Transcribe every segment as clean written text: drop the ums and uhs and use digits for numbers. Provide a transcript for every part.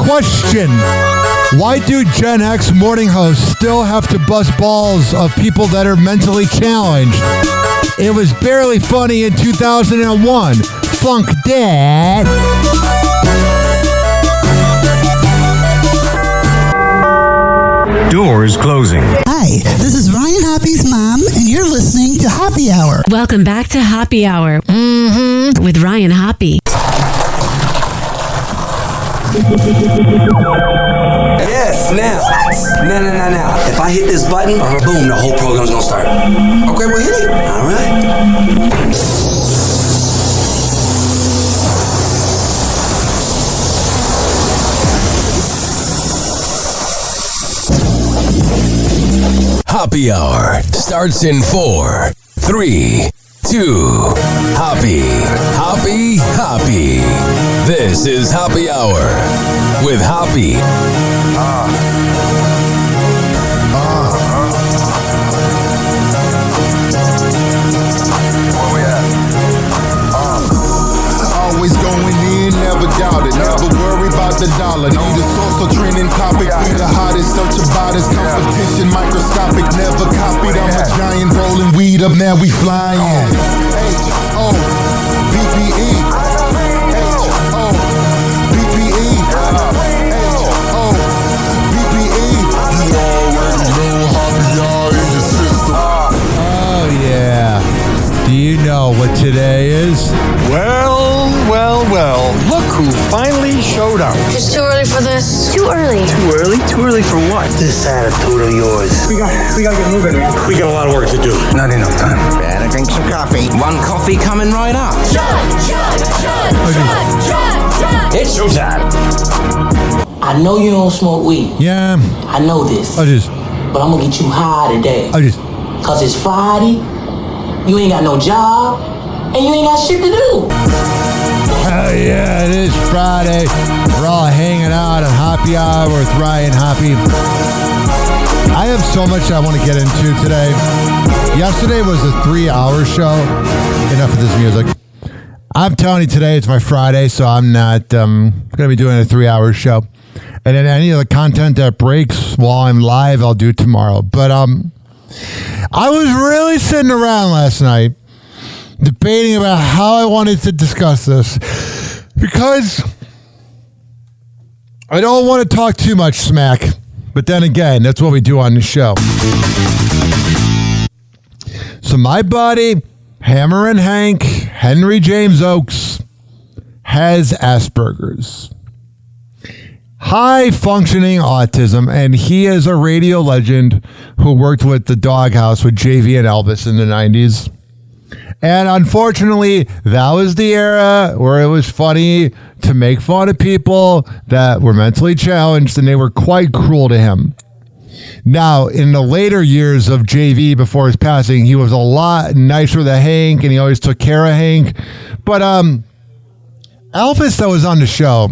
Question. Why do Gen X morning hosts still have to bust balls of people that are mentally challenged? It was barely funny in 2001. Funk that. Doors closing. Hi, this is Ryan Hoppy's mom, and you're listening to Hoppy Hour. Welcome back to Hoppy Hour with Ryan Hoppe. Yes, now. Now. If I hit this button, boom, the whole program's gonna start. Okay, well, hit it. All right. Hoppy Hour starts in 4, 3, 2. Hoppy. This is Hoppy Hour with Hoppy. Where we at? Always going in, never doubt it. Never worry about the dollar. Need a source or trending topic. Be the hottest, search about his competition. Microscopic, never copied. I'm a giant rolling weed up, now we flying. H-O-B-B-E. H-O-B-B-E. H-O-B-B-E. You already know Hoppy Hour in your system. Oh, yeah. Do you know what today is? Well, look who finally showed up. It's too early for this. Too early. Too early? Too early for what? This attitude of yours. We gotta get moving, man. We got a lot of work to do. Not enough time. Better drink some coffee. One coffee coming right up. John. It's showtime. I know you don't smoke weed. Yeah. I know this. But I'm gonna get you high today. Cause it's Friday, you ain't got no job, and you ain't got shit to do. Oh yeah, it is Friday. We're all hanging out at Hoppy Hour with Ryan Hoppe. I have so much I want to get into today. Yesterday was a 3-hour show. Enough of this music. I'm telling you, today it's my Friday, so I'm not going to be doing a 3-hour show. And then any of the content that breaks while I'm live, I'll do tomorrow. But I was really sitting around last night debating about how I wanted to discuss this, because I don't want to talk too much smack, but then again, that's what we do on the show. So my buddy, Hammerin' Hank, Henry James Oakes, has Asperger's. High functioning autism, and he is a radio legend who worked with the Doghouse with JV and Elvis in the 90s. And unfortunately, that was the era where it was funny to make fun of people that were mentally challenged, and they were quite cruel to him. Now, in the later years of JV before his passing, he was a lot nicer to Hank, and he always took care of Hank. But Elvis, that was on the show,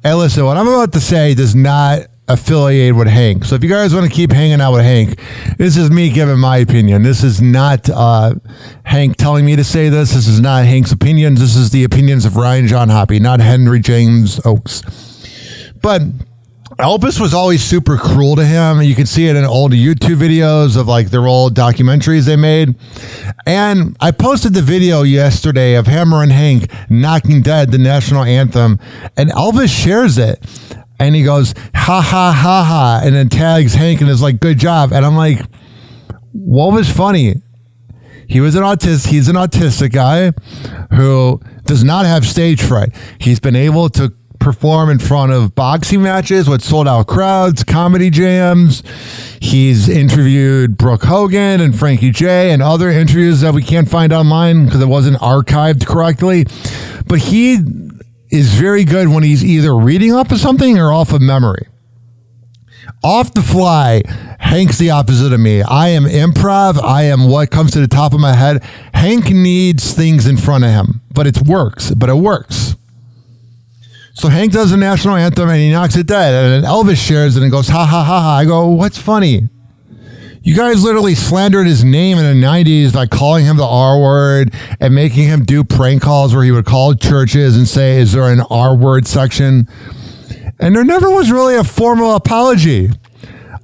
and listen, what I'm about to say does not affiliate with Hank. So if you guys want to keep hanging out with Hank, this is me giving my opinion. This is not Hank telling me to say this. This is not Hank's opinions. This is the opinions of Ryan John Hoppe, not Henry James Oakes. But Elvis was always super cruel to him. You can see it in old YouTube videos of like their old documentaries they made. And I posted the video yesterday of Hammerin' Hank knocking dead the national anthem, and Elvis shares it. And he goes, ha, ha, ha, ha, and then tags Hank and is like, good job. And I'm like, what was funny? He's an autistic guy who does not have stage fright. He's been able to perform in front of boxing matches with sold out crowds, comedy jams. He's interviewed Brooke Hogan and Frankie J and other interviews that we can't find online because it wasn't archived correctly. But he is very good when he's either reading off of something or off of memory. Off the fly, Hank's the opposite of me. I am improv. I am what comes to the top of my head. Hank needs things in front of him, but it works. So Hank does the national anthem and he knocks it dead. And then Elvis shares it and goes, ha, ha, ha, ha. I go, what's funny? You guys literally slandered his name in the 90s by calling him the R word and making him do prank calls where he would call churches and say, is there an R word section? And there never was really a formal apology.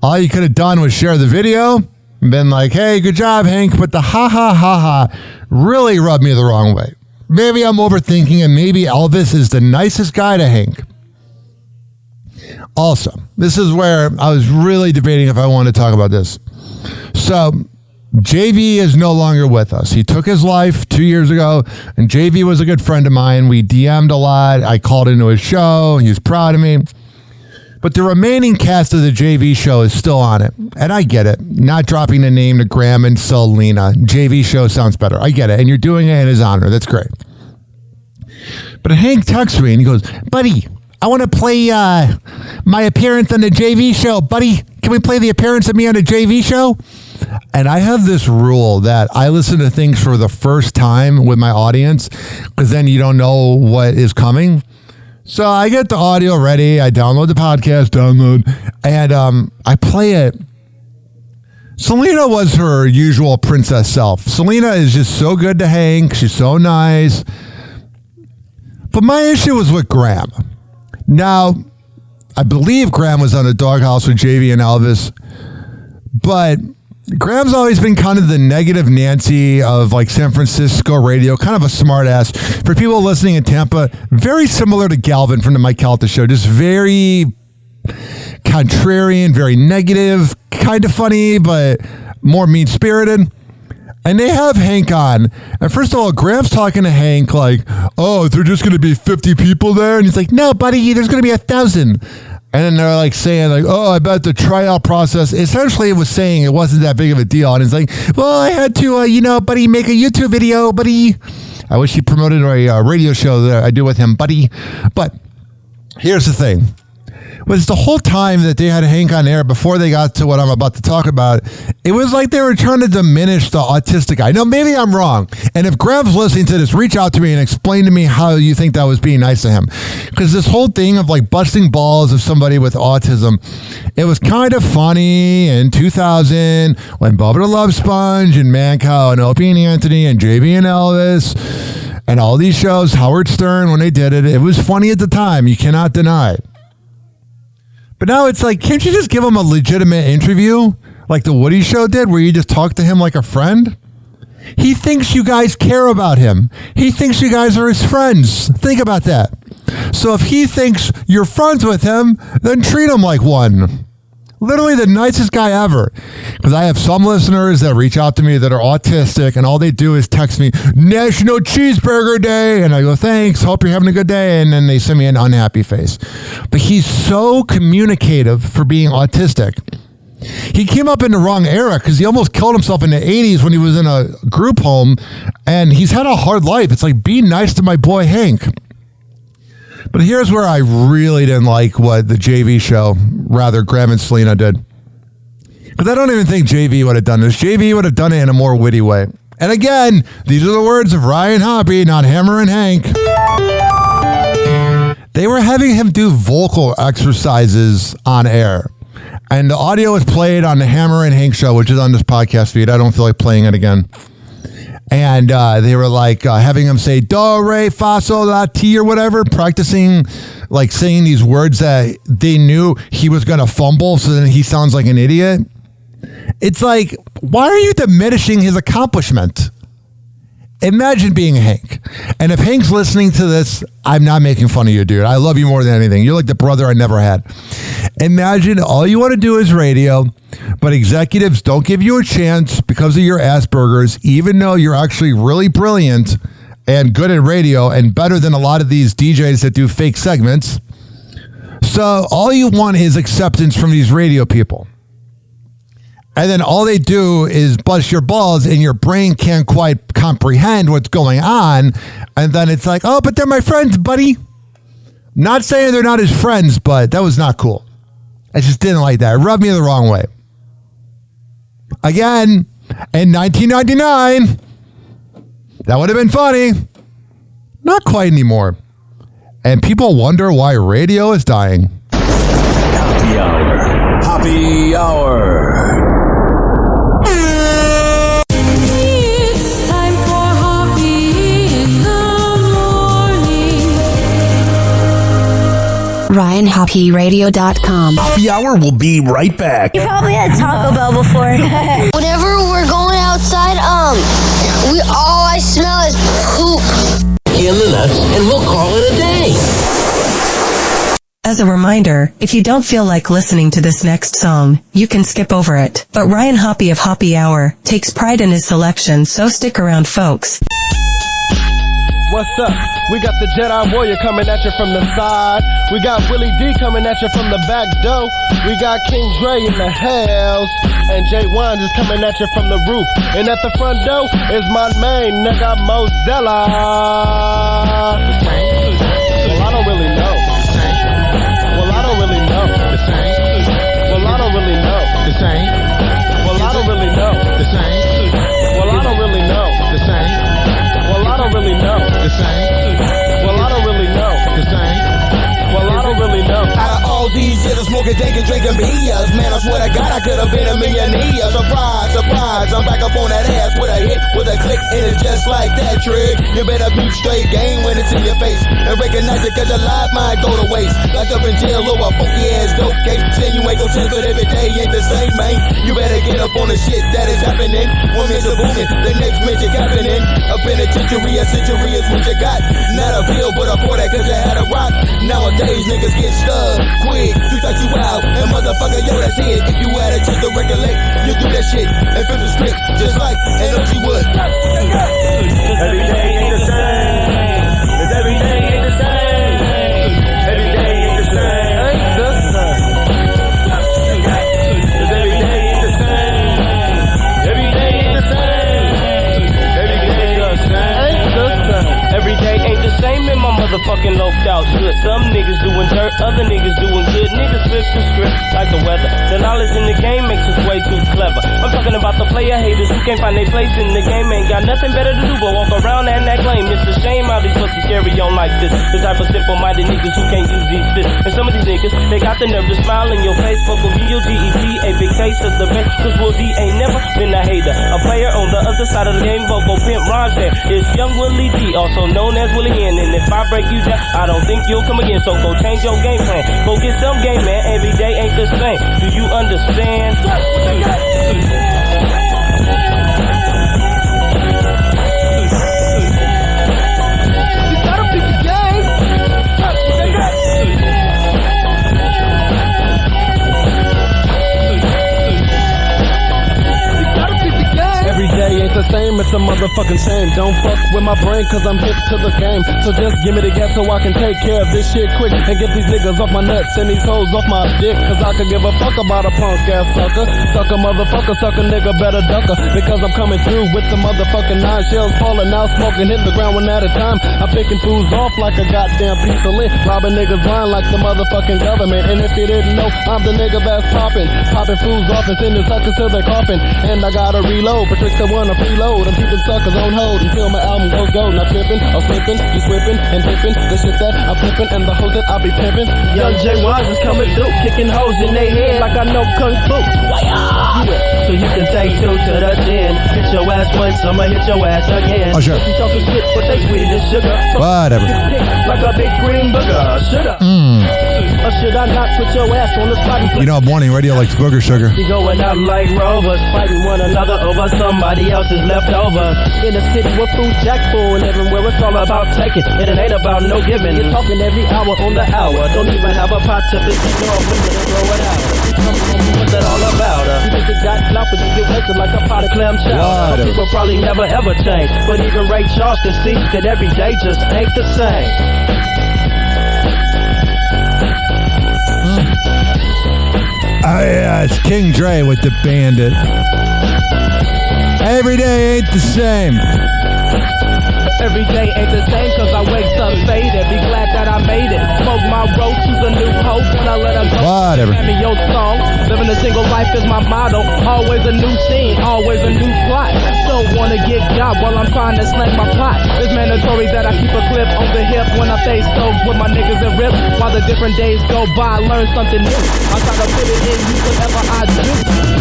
All you could have done was share the video and been like, hey, good job, Hank. But the ha ha ha ha really rubbed me the wrong way. Maybe I'm overthinking, and maybe Elvis is the nicest guy to Hank. Also, this is where I was really debating if I wanted to talk about this. So, JV is no longer with us. He took his life 2 years ago, and JV was a good friend of mine. We DM'd a lot. I called into his show. He was proud of me. But the remaining cast of the JV show is still on it. And I get it. Not dropping the name to Graham and Selena. JV show sounds better. I get it. And you're doing it in his honor. That's great. But Hank texts me and he goes, buddy, I want to play my appearance on the JV show. Buddy, can we play the appearance of me on the JV show? And I have this rule that I listen to things for the first time with my audience because then you don't know what is coming. So I get the audio ready. I download the podcast, and I play it. Selena was her usual princess self. Selena is just so good to Hank. She's so nice. But my issue was with Graham. Now, I believe Graham was on a doghouse with JV and Elvis, but Graham's always been kind of the negative Nancy of like San Francisco radio, kind of a smart ass. For people listening in Tampa, very similar to Galvin from the Mike Calta show, just very contrarian, very negative, kind of funny, but more mean-spirited. And they have Hank on. And first of all, Graham's talking to Hank like, oh, there's just going to be 50 people there? And he's like, no, buddy, there's going to be 1,000. And then they're like saying like, oh, I bet the tryout process, essentially it was saying it wasn't that big of a deal. And it's like, well, I had to, buddy, make a YouTube video, buddy. I wish he promoted a radio show that I do with him, buddy. But here's the thing. Was the whole time that they had Hank on air before they got to what I'm about to talk about, it was like they were trying to diminish the autistic guy. Now, maybe I'm wrong. And if Graham's listening to this, reach out to me and explain to me how you think that was being nice to him. Because this whole thing of like busting balls of somebody with autism, it was kind of funny in 2000 when Bubba the Love Sponge and Mancow and Opie and Anthony and JV and Elvis and all these shows, Howard Stern, when they did it, it was funny at the time. You cannot deny it. But now it's like, can't you just give him a legitimate interview like the Woody Show did where you just talk to him like a friend? He thinks you guys care about him. He thinks you guys are his friends. Think about that. So if he thinks you're friends with him, then treat him like one. Literally the nicest guy ever. Because I have some listeners that reach out to me that are autistic and all they do is text me, National Cheeseburger Day. And I go, thanks, hope you're having a good day. And then they send me an unhappy face. But he's so communicative for being autistic. He came up in the wrong era because he almost killed himself in the 80s when he was in a group home. And he's had a hard life. It's like, be nice to my boy Hank. But here's where I really didn't like what the JV show, rather Graham and Selena did. Because I don't even think JV would have done this. JV would have done it in a more witty way. And again, these are the words of Ryan Hoppe, not Hammer and Hank. They were having him do vocal exercises on air. And the audio is played on the Hammer and Hank show, which is on this podcast feed. I don't feel like playing it again. And they were like having him say do, re, fa, sol, la, ti or whatever, practicing like saying these words that they knew he was going to fumble. So then he sounds like an idiot. It's like, why are you diminishing his accomplishment? Imagine being Hank. And if Hank's listening to this, I'm not making fun of you, dude. I love you more than anything. You're like the brother I never had. Imagine all you want to do is radio, but executives don't give you a chance because of your Asperger's, even though you're actually really brilliant and good at radio and better than a lot of these DJs that do fake segments. So all you want is acceptance from these radio people. And then all they do is bust your balls and your brain can't quite comprehend what's going on. And then it's like, oh, but they're my friends, buddy. Not saying they're not his friends, but that was not cool. I just didn't like that. It rubbed me the wrong way. Again, in 1999, that would have been funny. Not quite anymore. And people wonder why radio is dying. Happy Hour. Happy Hour. RyanHoppyRadio.com. Happy Hour will be right back. You probably had Taco Bell before. Whenever we're going outside, all I smell is poop. In the nuts, and we'll call it a day. As a reminder, if you don't feel like listening to this next song, you can skip over it. But Ryan Hoppe of Happy Hour takes pride in his selection, so stick around, folks. What's up? We got the Jedi Warrior coming at you from the side. We got Willie D coming at you from the back door. We got King Dre in the house. And Jay Wines is coming at you from the roof. And at the front door is my main nigga Mozella. Well, I don't really know. Well, I don't really know. Well, I don't really know. Well, I don't really know. Well, I don't really know. Well, I don't really know. Well, I don't really know. Well, I don't really know. Out of all these years of smoking, drinking beers, man, I swear to God, I could have been a millionaire. Surprise, surprise, I'm back up on that ass with a hit, with a click, and it's just like that trick. You better be straight game when it's in your face, and recognize it, cause your life might go to waste. Like up in jail or a funky ass dope case. Saying you ain't gon' change, but every day ain't the same, man. You better get up on the shit that is happening. One minute's booming, the next minute happening. A penitentiary, a century is what you got. Not a pill, but a pour that cause you had a rock. Nowadays, niggas get stuck quick. You thought you out, and motherfucker, yo, that's it. If you had a chance to recollect, you do that shit and flip the script, just like an OG would. Every day ain't the same. Cause every day ain't the same. Every day ain't the same. Ain't the same. Cause every day ain't the same. Every day ain't the same. Every day ain't the same. Ain't the same. Every day ain't the same in my motherfucking loped out shit. Some niggas doing dirt, other niggas doing good. Niggas flip the script like the weather. The knowledge in the game makes us way too clever. I'm talking about the player haters who can't find their place in the game. Ain't got nothing better to do but walk around and that claim. It's a shame how these pussies carry on like this. The type of simple-minded niggas who can't use these fists. And some of these niggas, they got the nerve to smile in your face. Fuck with B-O-G-E-T, a big taste of the best. Cause Will D ain't never been a hater. A player on the other side of the game, vocal pimp Ron said, it's young Willie D, also known as Willie Hen. And if I break you down, I don't think you'll come again. So go change your game plan. Go get some game, man. Every day ain't the same. Do you understand? You gotta pick the game. You gotta pick the game. Every day ain't the same, it's a motherfucking shame. Don't fuck with my brain cause I'm hip to the game. So just give me the gas so I can take care of this shit quick and get these niggas off my nuts and these hoes off my dick. Cause I could give a fuck about a punk ass sucker. Sucker motherfucker, sucker nigga better ducker. Because I'm coming through with the motherfucking 9 shells falling out, smoking, hit the ground one at a time. I'm picking fools off like a goddamn piece of lint. Robbing niggas blind like the motherfucking government. And if you didn't know, I'm the nigga that's popping fools off and sending suckers till they coughing. And I gotta reload, Patrick's the one to preload. I'm keeping suckers on hold until my album goes gold. Not tripping, I'm slipping, you slipping and dipping. The shit that I'm flipping and the hoes that I be pimping. Young Jay Wines is coming through, kicking hoes in their head like I know Kung Fu. So you can take 2 to the chin. Hit your ass once, I'ma hit your ass again. Oh, sure. You talking shit, but they sweet as sugar. Whatever. Like a big green booger. Should I? Or should I not put your ass on the spot? You know, morning radio likes booger sugar. You going out like rovers, fighting one another over somebody else's leftovers. In a city with food jack full and everywhere it's all about taking. And it ain't about no giving. You're talking every hour on the hour. Don't even have a pot to piss you off when you throw it out. What's that all about? You think you got clout, but you get wasted like a pot of clam chowder. Some people probably never ever change, but even Ray Charles can see that every day just ain't the same. Oh yeah, it's King Dre with the Bandit. Every day ain't the same. Every day ain't the same cause I wake up faded. Be glad that I made it. Smoke my roast, choose a new hope when I let her go. Whatever. Cameo song. Living a single life is my motto. Always a new scene, always a new plot. still wanna get got while I'm trying to slang my pot. It's mandatory that I keep a clip on the hip when I face stove with my niggas and rip. While the different days go by, I learn something new. I try to put it in you whatever I do.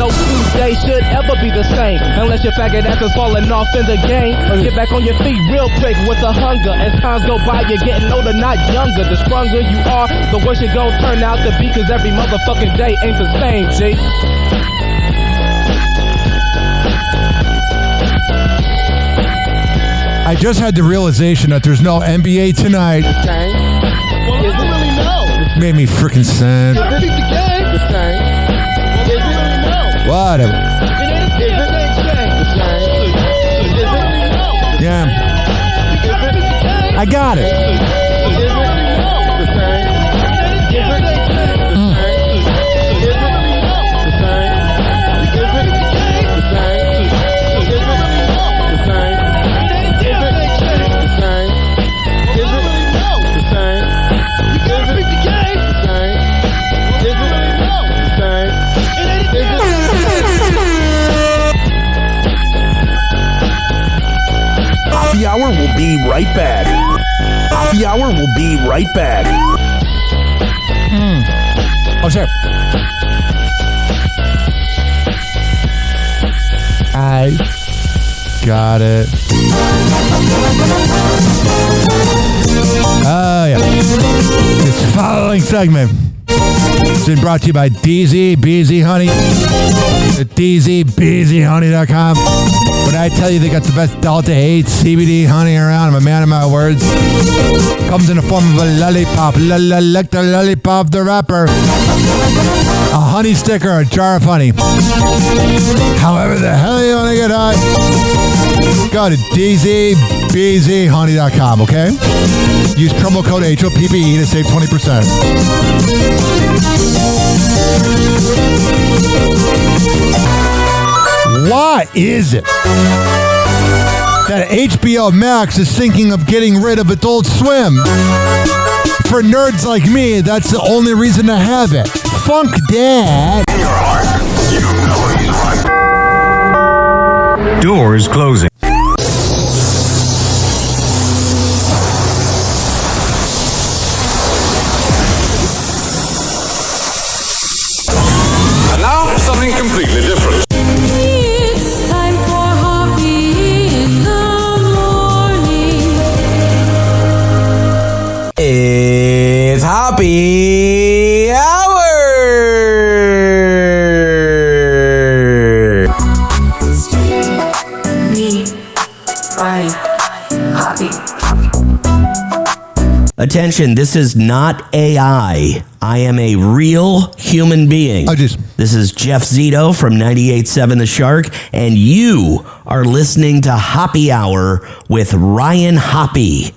No Tuesday should ever be the same unless your faggot ass is falling off in the game. Get back on your feet real quick with the hunger. As times go by, you're getting older, not younger. The stronger you are, the worse you're gonna turn out to be, cause every motherfucking day ain't the same, G. I just had the realization that there's no NBA tonight. Well, I don't really know. Made me freaking sad. Is it the game? The same. Well, I don't really know. Whatever. It ain't the same. The same. Is it really know? Yeah. I got it. Happy Hour will be right back. Happy Hour will be right back. Oh, sorry. I got it. Yeah. This following segment has been brought to you by DZ BZ Honey at DZBZHoney.com. When I tell you they got the best Delta 8 CBD honey around, I'm a man of my words. Comes in the form of a lollipop. Lick the lollipop, the wrapper. A honey sticker, a jar of honey. However the hell you want to get high, go to DZBZHoney.com, okay? Use promo code HOPPE to save 20%. What is it that HBO Max is thinking of getting rid of Adult Swim? For nerds like me, that's the only reason to have it. Funk that. In your heart, you know he's right. Doors closing. And now, something completely different. It's Happy Hour! Me, Ryan, Happy. Attention, this is not AI. I am a real human being. This is Jeff Zito from 98.7 The Shark, and you are listening to Happy Hour with Ryan Hoppe.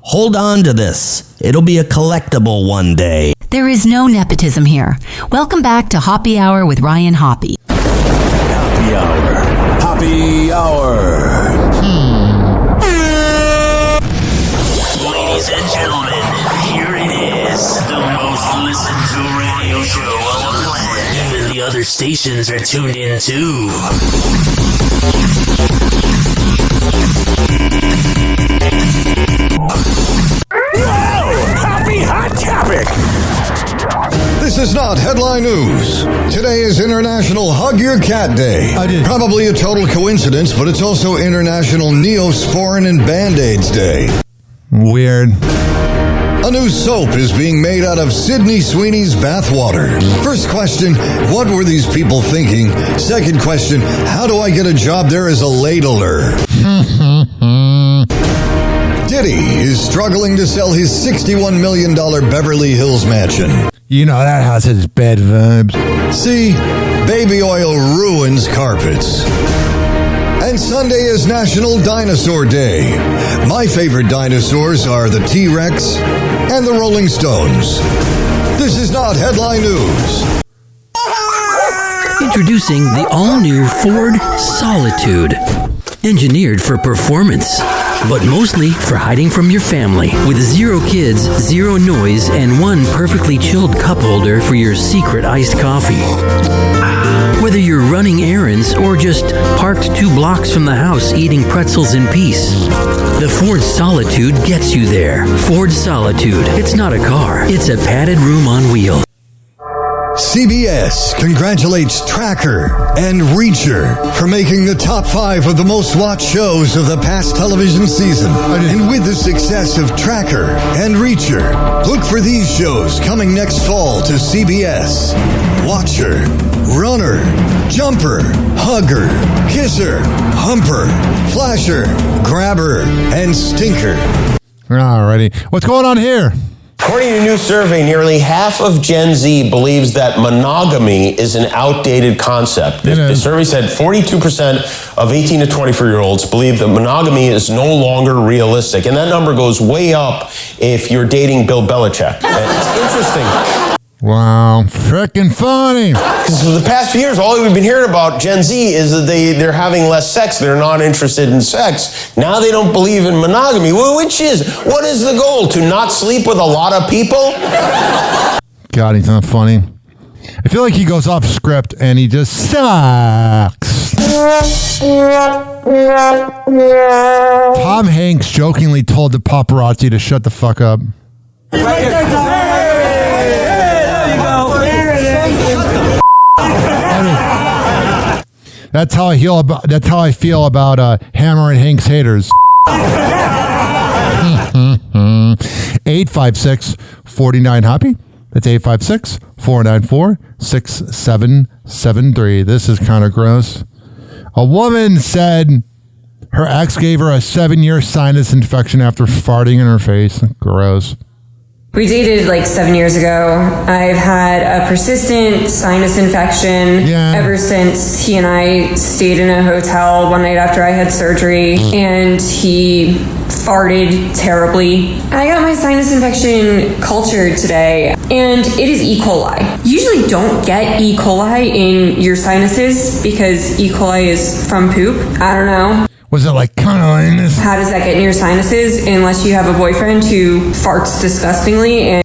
Hold on to this. It'll be a collectible one day. There is no nepotism here. Welcome back to Happy Hour with Ryan Hoppe. Happy Hour. Happy Hour. Ladies and gentlemen, here it is. The most listened to radio show on the planet. Even the other stations are tuned in too. Happy Hot Topic! This is not headline news. Today is International Hug Your Cat Day. Probably a total coincidence, but it's also International Neosporin and Band-Aids Day. Weird. A new soap is being made out of Sydney Sweeney's bathwater. First question, what were these people thinking? Second question, how do I get a job there as a ladler? Diddy is struggling to sell his $61 million Beverly Hills mansion. You know that house has bad vibes. See, baby oil ruins carpets. And Sunday is National Dinosaur Day. My favorite dinosaurs are the T-Rex and the Rolling Stones. This is not headline news. Introducing the all-new Ford Solitude. Engineered for performance, but mostly for hiding from your family. With 0 kids, 0 noise, and 1 perfectly chilled cup holder for your secret iced coffee. Whether you're running errands or just parked 2 blocks from the house eating pretzels in peace, the Ford Solitude gets you there. Ford Solitude. It's not a car. It's a padded room on wheels. CBS congratulates Tracker and Reacher for making the top 5 of the most watched shows of the past television season. And with the success of Tracker and Reacher, look for these shows coming next fall to CBS. Watcher, Runner, Jumper, Hugger, Kisser, Humper, Flasher, Grabber, and Stinker. Alrighty. What's going on here? According to a new survey, nearly half of Gen Z believes that monogamy is an outdated concept. The survey said 42% of 18 to 24-year-olds believe that monogamy is no longer realistic. And that number goes way up if you're dating Bill Belichick. It's interesting. Wow, freaking funny. Because for the past few years, all we've been hearing about Gen Z is that they're having less sex. They're not interested in sex. Now they don't believe in monogamy. Well, what is the goal? To not sleep with a lot of people? God, he's not funny. I feel like he goes off script and he just sucks. Tom Hanks jokingly told the paparazzi to shut the fuck up. That's how I feel about Hammer and Hank's haters. 856-49-HOPPY. That's 856-494-6773. This is kind of gross. A woman said her ex gave her a 7-year sinus infection after farting in her face. Gross. We dated like 7 years ago. I've had a persistent sinus infection ever since he and I stayed in a hotel one night after I had surgery, and he farted terribly. I got my sinus infection cultured today, and it is E. coli. You usually don't get E. coli in your sinuses because E. coli is from poop. I don't know. Was it like cunnilingus? How does that get in your sinuses unless you have a boyfriend who farts disgustingly? And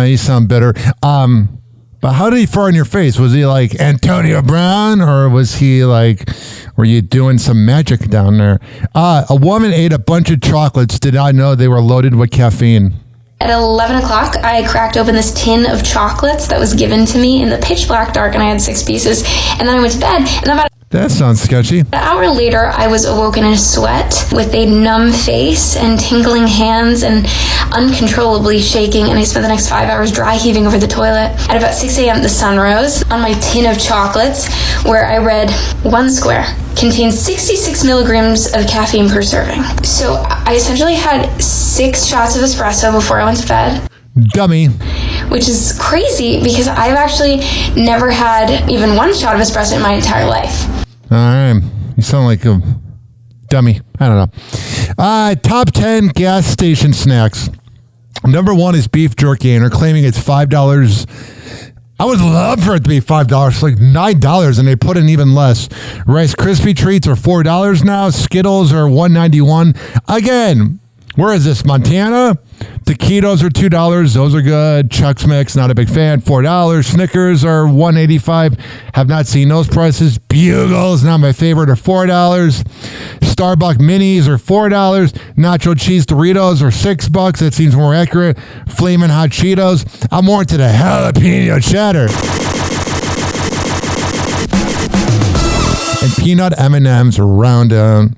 you sound bitter. But how did he fart in your face? Was he like Antonio Brown, or was he like, were you doing some magic down there? A woman ate a bunch of chocolates, did not know they were loaded with caffeine. At 11 o'clock, I cracked open this tin of chocolates that was given to me in the pitch black dark, and I had 6 pieces. And then I went to bed, and about that sounds sketchy. An hour later, I was awoken in a sweat with a numb face and tingling hands and uncontrollably shaking, and I spent the next 5 hours dry heaving over the toilet. At about 6 a.m., the sun rose on my tin of chocolates, where I read 1 square contains 66 milligrams of caffeine per serving. So I essentially had 6 shots of espresso before I went to bed. Dummy. Which is crazy because I've actually never had even 1 shot of espresso in my entire life. All right. You sound like a dummy. I don't know. Top 10 gas station snacks. Number 1 is beef jerky, and they're claiming it's $5. I would love for it to be $5. It's like $9, and they put in even less. Rice Krispie treats are $4 now. Skittles are $1.91. Again, where is this? Montana? Taquitos are $2. Those are good. Chuck's Mix, not a big fan. $4. Snickers are $1.85. Have not seen those prices. Bugles, not my favorite, are $4. Starbucks Minis are $4. Nacho Cheese Doritos are $6. That seems more accurate. Flamin' Hot Cheetos. I'm more into the jalapeno cheddar. And peanut M&Ms round down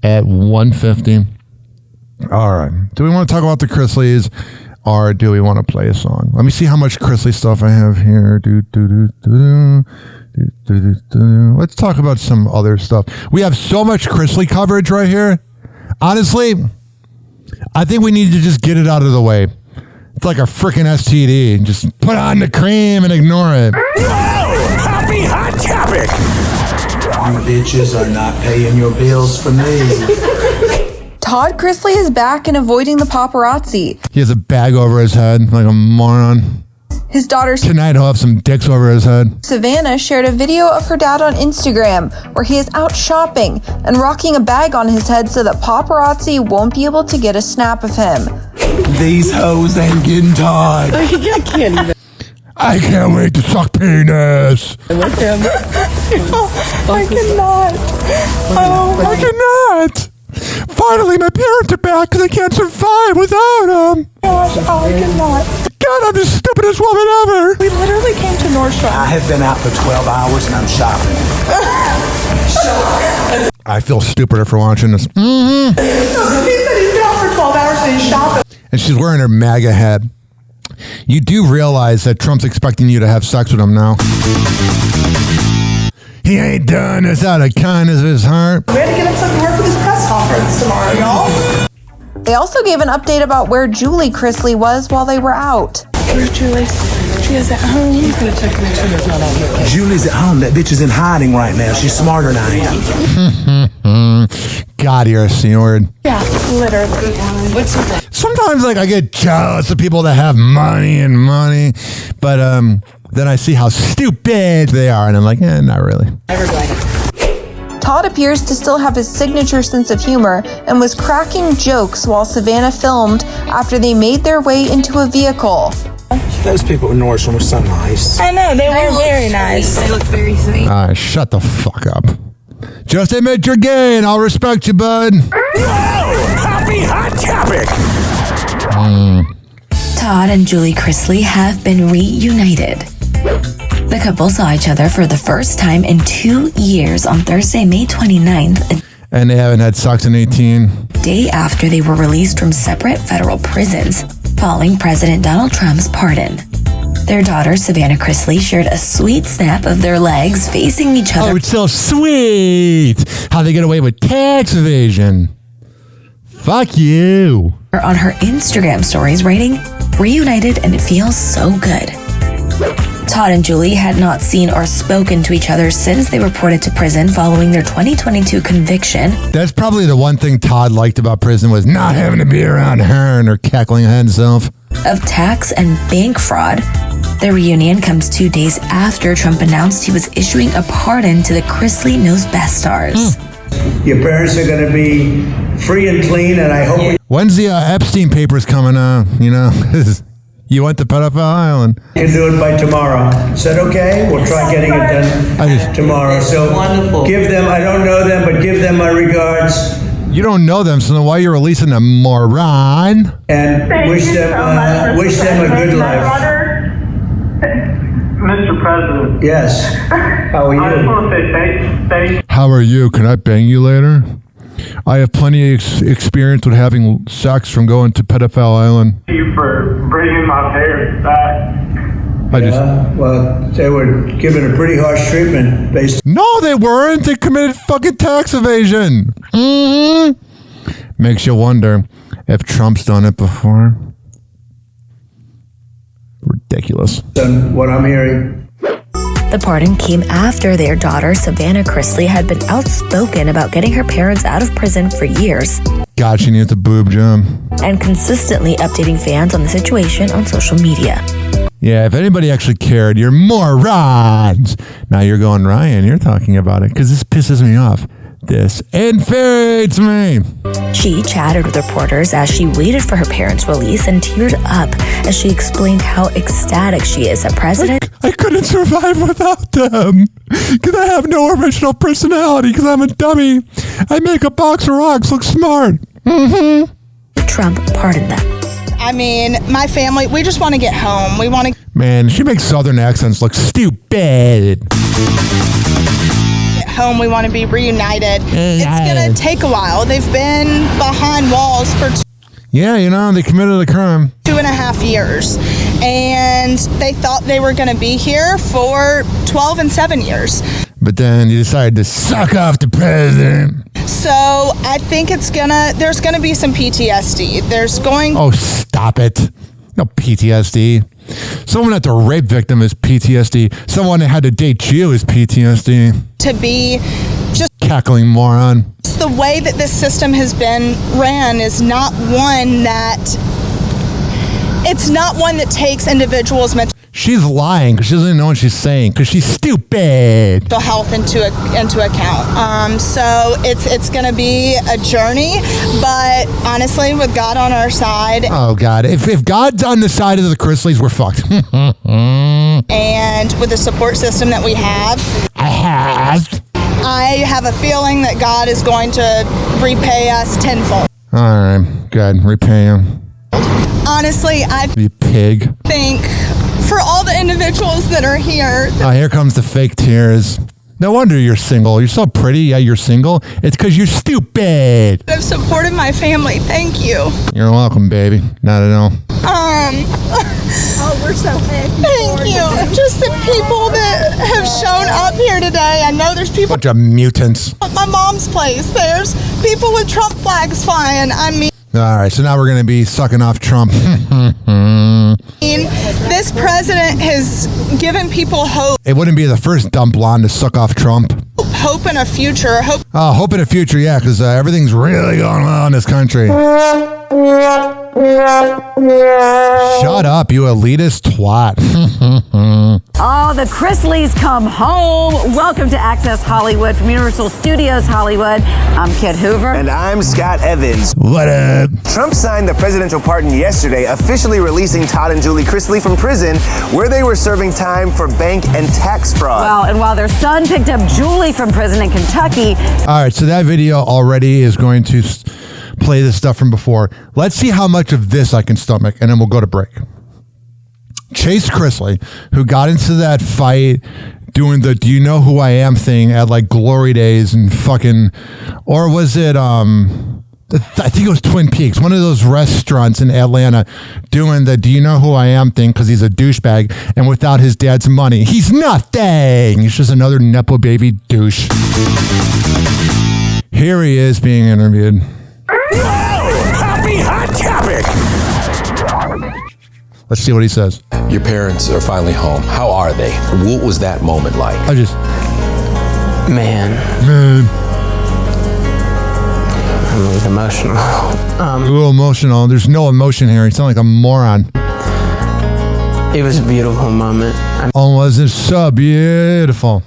at $1.50. All right. Do we want to talk about the Chrisleys, or do we want to play a song? Let me see how much Chrisley stuff I have here. Let's talk about some other stuff. We have so much Chrisley coverage right here. Honestly, I think we need to just get it out of the way. It's like a freaking STD. Just put on the cream and ignore it. Happy Hot Topic. You bitches are not paying your bills for me. Todd Chrisley is back and avoiding the paparazzi. He has a bag over his head like a moron. His daughter tonight he'll have some dicks over his head. Savannah shared a video of her dad on Instagram where he is out shopping and rocking a bag on his head so that paparazzi won't be able to get a snap of him. These hoes ain't getting Todd. I can't even. I can't wait to suck penis. With him. I cannot. Oh, I cannot. Finally, my parents are back because I can't survive without them. Gosh, I cannot. God, I'm the stupidest woman ever. We literally came to Nordstrom. I have been out for 12 hours and I'm shopping. I feel stupider for watching this. He said he's been out for 12 hours and he's shopping. And she's wearing her MAGA hat. You do realize that Trump's expecting you to have sex with him now. He ain't done this out of kindness of his heart. We had to get him something to work for this press conference tomorrow, y'all. They also gave an update about where Julie Chrisley was while they were out. Where's Julie? She is at home. He's going to check to make sure there's not out here. Julie's at home. That bitch is in hiding right now. She's smarter than I am. God, you're a C-word. Yeah, literally. Sometimes, like, I get jealous of people that have money, but then I see how stupid they are, and I'm like, not really. Todd appears to still have his signature sense of humor and was cracking jokes while Savannah filmed after they made their way into a vehicle. Those people in Nordstrom were so nice. I know, they were very nice. They looked very sweet. All right, shut the fuck up. Just admit you're gay and I'll respect you, bud. Happy hot topic. Todd and Julie Chrisley have been reunited. The couple saw each other for the first time in 2 years on Thursday, May 29th. And they haven't had sex in 18. Day after they were released from separate federal prisons following President Donald Trump's pardon. Their daughter, Savannah Chrisley, shared a sweet snap of their legs facing each other. Oh, it's so sweet how they get away with tax evasion. Fuck you. On her Instagram stories, writing, "Reunited and it feels so good." Todd and Julie had not seen or spoken to each other since they reported to prison following their 2022 conviction. That's probably the one thing Todd liked about prison was not having to be around her and her cackling head self. Of tax and bank fraud. Their reunion comes 2 days after Trump announced he was issuing a pardon to the Chrisley Knows Best stars. Your parents are going to be free and clean, and I hope... When's the Epstein papers coming out? You know, you went to Pedophile Island. You can do it by tomorrow. Is that okay? We'll try getting it done tomorrow. So wonderful. Give them, I don't know them, but give them my regards. You don't know them, so then why are you releasing them, moron? And wish them a good life. Mr. President. Yes. How are you? I just want to say thanks. How are you? Can I bang you later? I have plenty of experience with having sex from going to Pedophile Island. Thank you for bringing my parents back. Well, they were given a pretty harsh treatment based... No, they weren't. They committed fucking tax evasion. Makes you wonder if Trump's done it before. Ridiculous. What I'm hearing. The pardon came after their daughter, Savannah Chrisley, had been outspoken about getting her parents out of prison for years. God, she needs a boob job. And consistently updating fans on the situation on social media. Yeah, if anybody actually cared, you're morons. Now you're going, Ryan, you're talking about it because this pisses me off. This infuriates me. She chatted with reporters as she waited for her parents' release and teared up as she explained how ecstatic she is that President... I couldn't survive without them because I have no original personality because I'm a dummy. I make a box of rocks look smart. Trump pardoned them. I mean, my family, we just want to get home. We want to... Man, she makes southern accents look stupid. Home, we want to be reunited. It's going to take a while. They've been behind walls for yeah, you know, they committed a crime. 2.5 years. And they thought they were going to be here for 12 and 7 years. But then you decided to suck off the president. So I think there's going to be some PTSD. Oh, stop it. No PTSD. Someone at the rape victim is PTSD. Someone that had to date you is PTSD. To be just... Cackling moron. The way that this system has been ran is not one that it's not one that takes individuals' mental She's lying because she doesn't even know what she's saying because she's stupid. health into account. So it's going to be a journey, but honestly, with God on our side. Oh, God. If God's on the side of the Chrisleys, we're fucked. And with the support system that we have. I have a feeling that God is going to repay us tenfold. All right. Good. Repay him. Honestly, I You pig. think for all the individuals that are here. Oh, here comes the fake tears. No wonder you're single. You're so pretty. Yeah, you're single. It's because you're stupid. That have supported my family. Thank you. You're welcome, baby. Not at all. Oh, we're so happy. Thank you. Just the people that have shown up here today. I know there's people Bunch of mutants. at my mom's place. There's people with Trump flags flying. I mean, All right, so now we're going to be sucking off Trump. this president has given people hope. It wouldn't be the first dumb blonde to suck off Trump. Hope in a future. Hope in the future, yeah, because everything's really going well in this country. Shut up, you elitist twat. Oh, the Chrisleys come home. Welcome to Access Hollywood from Universal Studios Hollywood. I'm Kit Hoover. And I'm Scott Evans. What up? Trump signed the presidential pardon yesterday, officially releasing Todd and Julie Chrisley from prison, where they were serving time for bank and tax fraud. Well, and while their son picked up Julie from prison in Kentucky. All right, so that video already is going to play the stuff from before. Let's see how much of this I can stomach, and then we'll go to break. Chase Chrisley, who got into that fight doing the "Do you know who I am" thing at like Glory Days and fucking, or was it I think it was Twin Peaks, one of those restaurants in Atlanta, doing the "Do you know who I am" thing because he's a douchebag, and without his dad's money, he's nothing. He's just another nepo baby douche. Here he is being interviewed. Happy hot topic. Let's see what he says. Your parents are finally home. How are they? What was that moment like? Man. I'm a little emotional. A little emotional. There's no emotion here. You sound like a moron. It was a beautiful moment. Oh, was it so beautiful?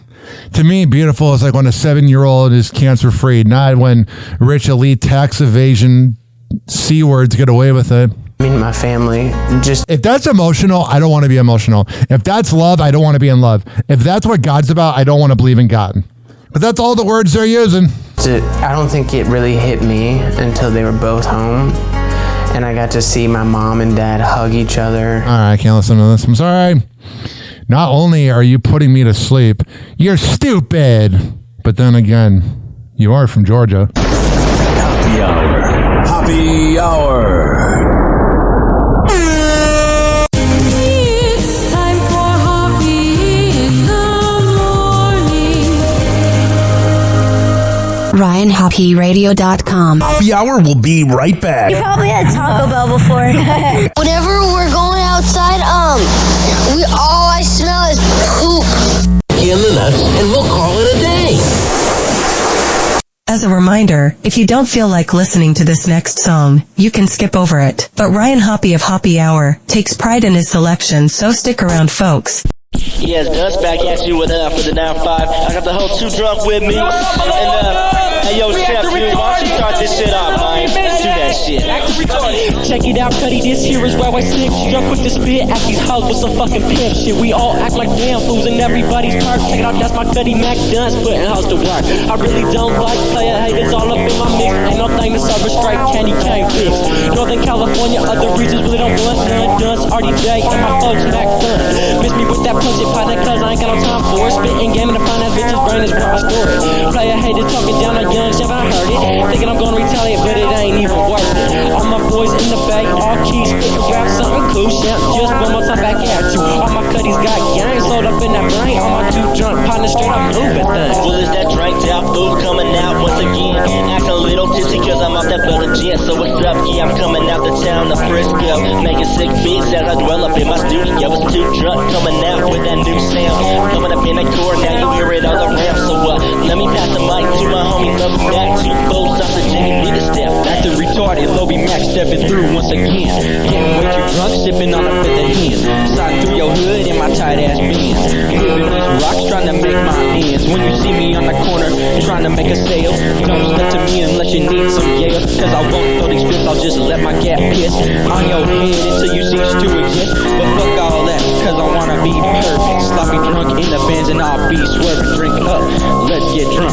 To me, beautiful is like when a 7-year-old is cancer-free, not when rich elite tax evasion C-words get away with it. I mean, my family just... If that's emotional, I don't want to be emotional. If that's love, I don't want to be in love. If that's what God's about, I don't want to believe in God. But that's all the words they're using. I don't think it really hit me until they were both home. And I got to see my mom and dad hug each other. All right, I can't listen to this. I'm sorry. Not only are you putting me to sleep, you're stupid. But then again, you are from Georgia. Happy Hour. Happy Hour. It's time for Hoppe in the morning. RyanHoppeRadio.com. Happy Hour will be right back. You probably had Taco Bell before. Whenever we're going outside, all I smell is poop. In the nuts, and we'll call it a day. As a reminder, if you don't feel like listening to this next song, you can skip over it. But Ryan Hoppe of Hoppe Hour takes pride in his selection, so stick around, folks. Yes, Dust back at you with for the 9-5. I got the whole 2 drunk with me. And hey yo, Chef, dude, why don't you start this shit off, man? Let's do that shit. Check it out, Cuddy, this here is where I sip. Struck with the spit, act these hoes with some fucking pimp shit. We all act like damn fools in everybody's park. Check it out, that's my Cuddy Mac Dunce putting house to work. I really don't like player haters all up in my mix. Ain't no thing to serve a straight candy cane fix. Northern California, other regions really don't want none. Dunce, RDJ, and my folks Mac Dunce. Miss me with that pussy partner, cause I ain't got no time for it. Spitting game and to find that bitch's brain is where I store it. Player haters talking down on young chef, I heard it. Thinking I'm gonna retaliate, but it ain't even worth it. All my boys in the bay, all keys, spitting rap, something cool. Shout just one more time back at you. All my cuddies got gangs load up in that brain. All my 2 drunk partners straight up moving things. Well, is that dranked out food coming out once again? Acting a little tipsy cause I'm off that Bella Jet. So what's up? Yeah, I'm coming out the town of Frisco. Making sick beats as I dwell up in my studio. It's 2 drunk coming out with that new sound. Coming up in that core, now you hear it all around. So let me pass the mic to my homie Love Back. 2 folks off the Jimmy with a step. Acting retarded, Lobby Mac stepping through once again. Getting way too drunk, sipping on a fifth of Hens. Slide through your hood in my tight ass Benz. Moving these rocks, trying to make my ends. When you see me on the corner, trying to make a sale, don't step to me unless you need some Yale. Cause I won't throw these flips, I'll just let my cat piss on your head until you cease to exist. But fuck all that, cause I wanna be perfect. Sloppy drunk in the Benz and I'll be swerving. Drink up, let's get drunk.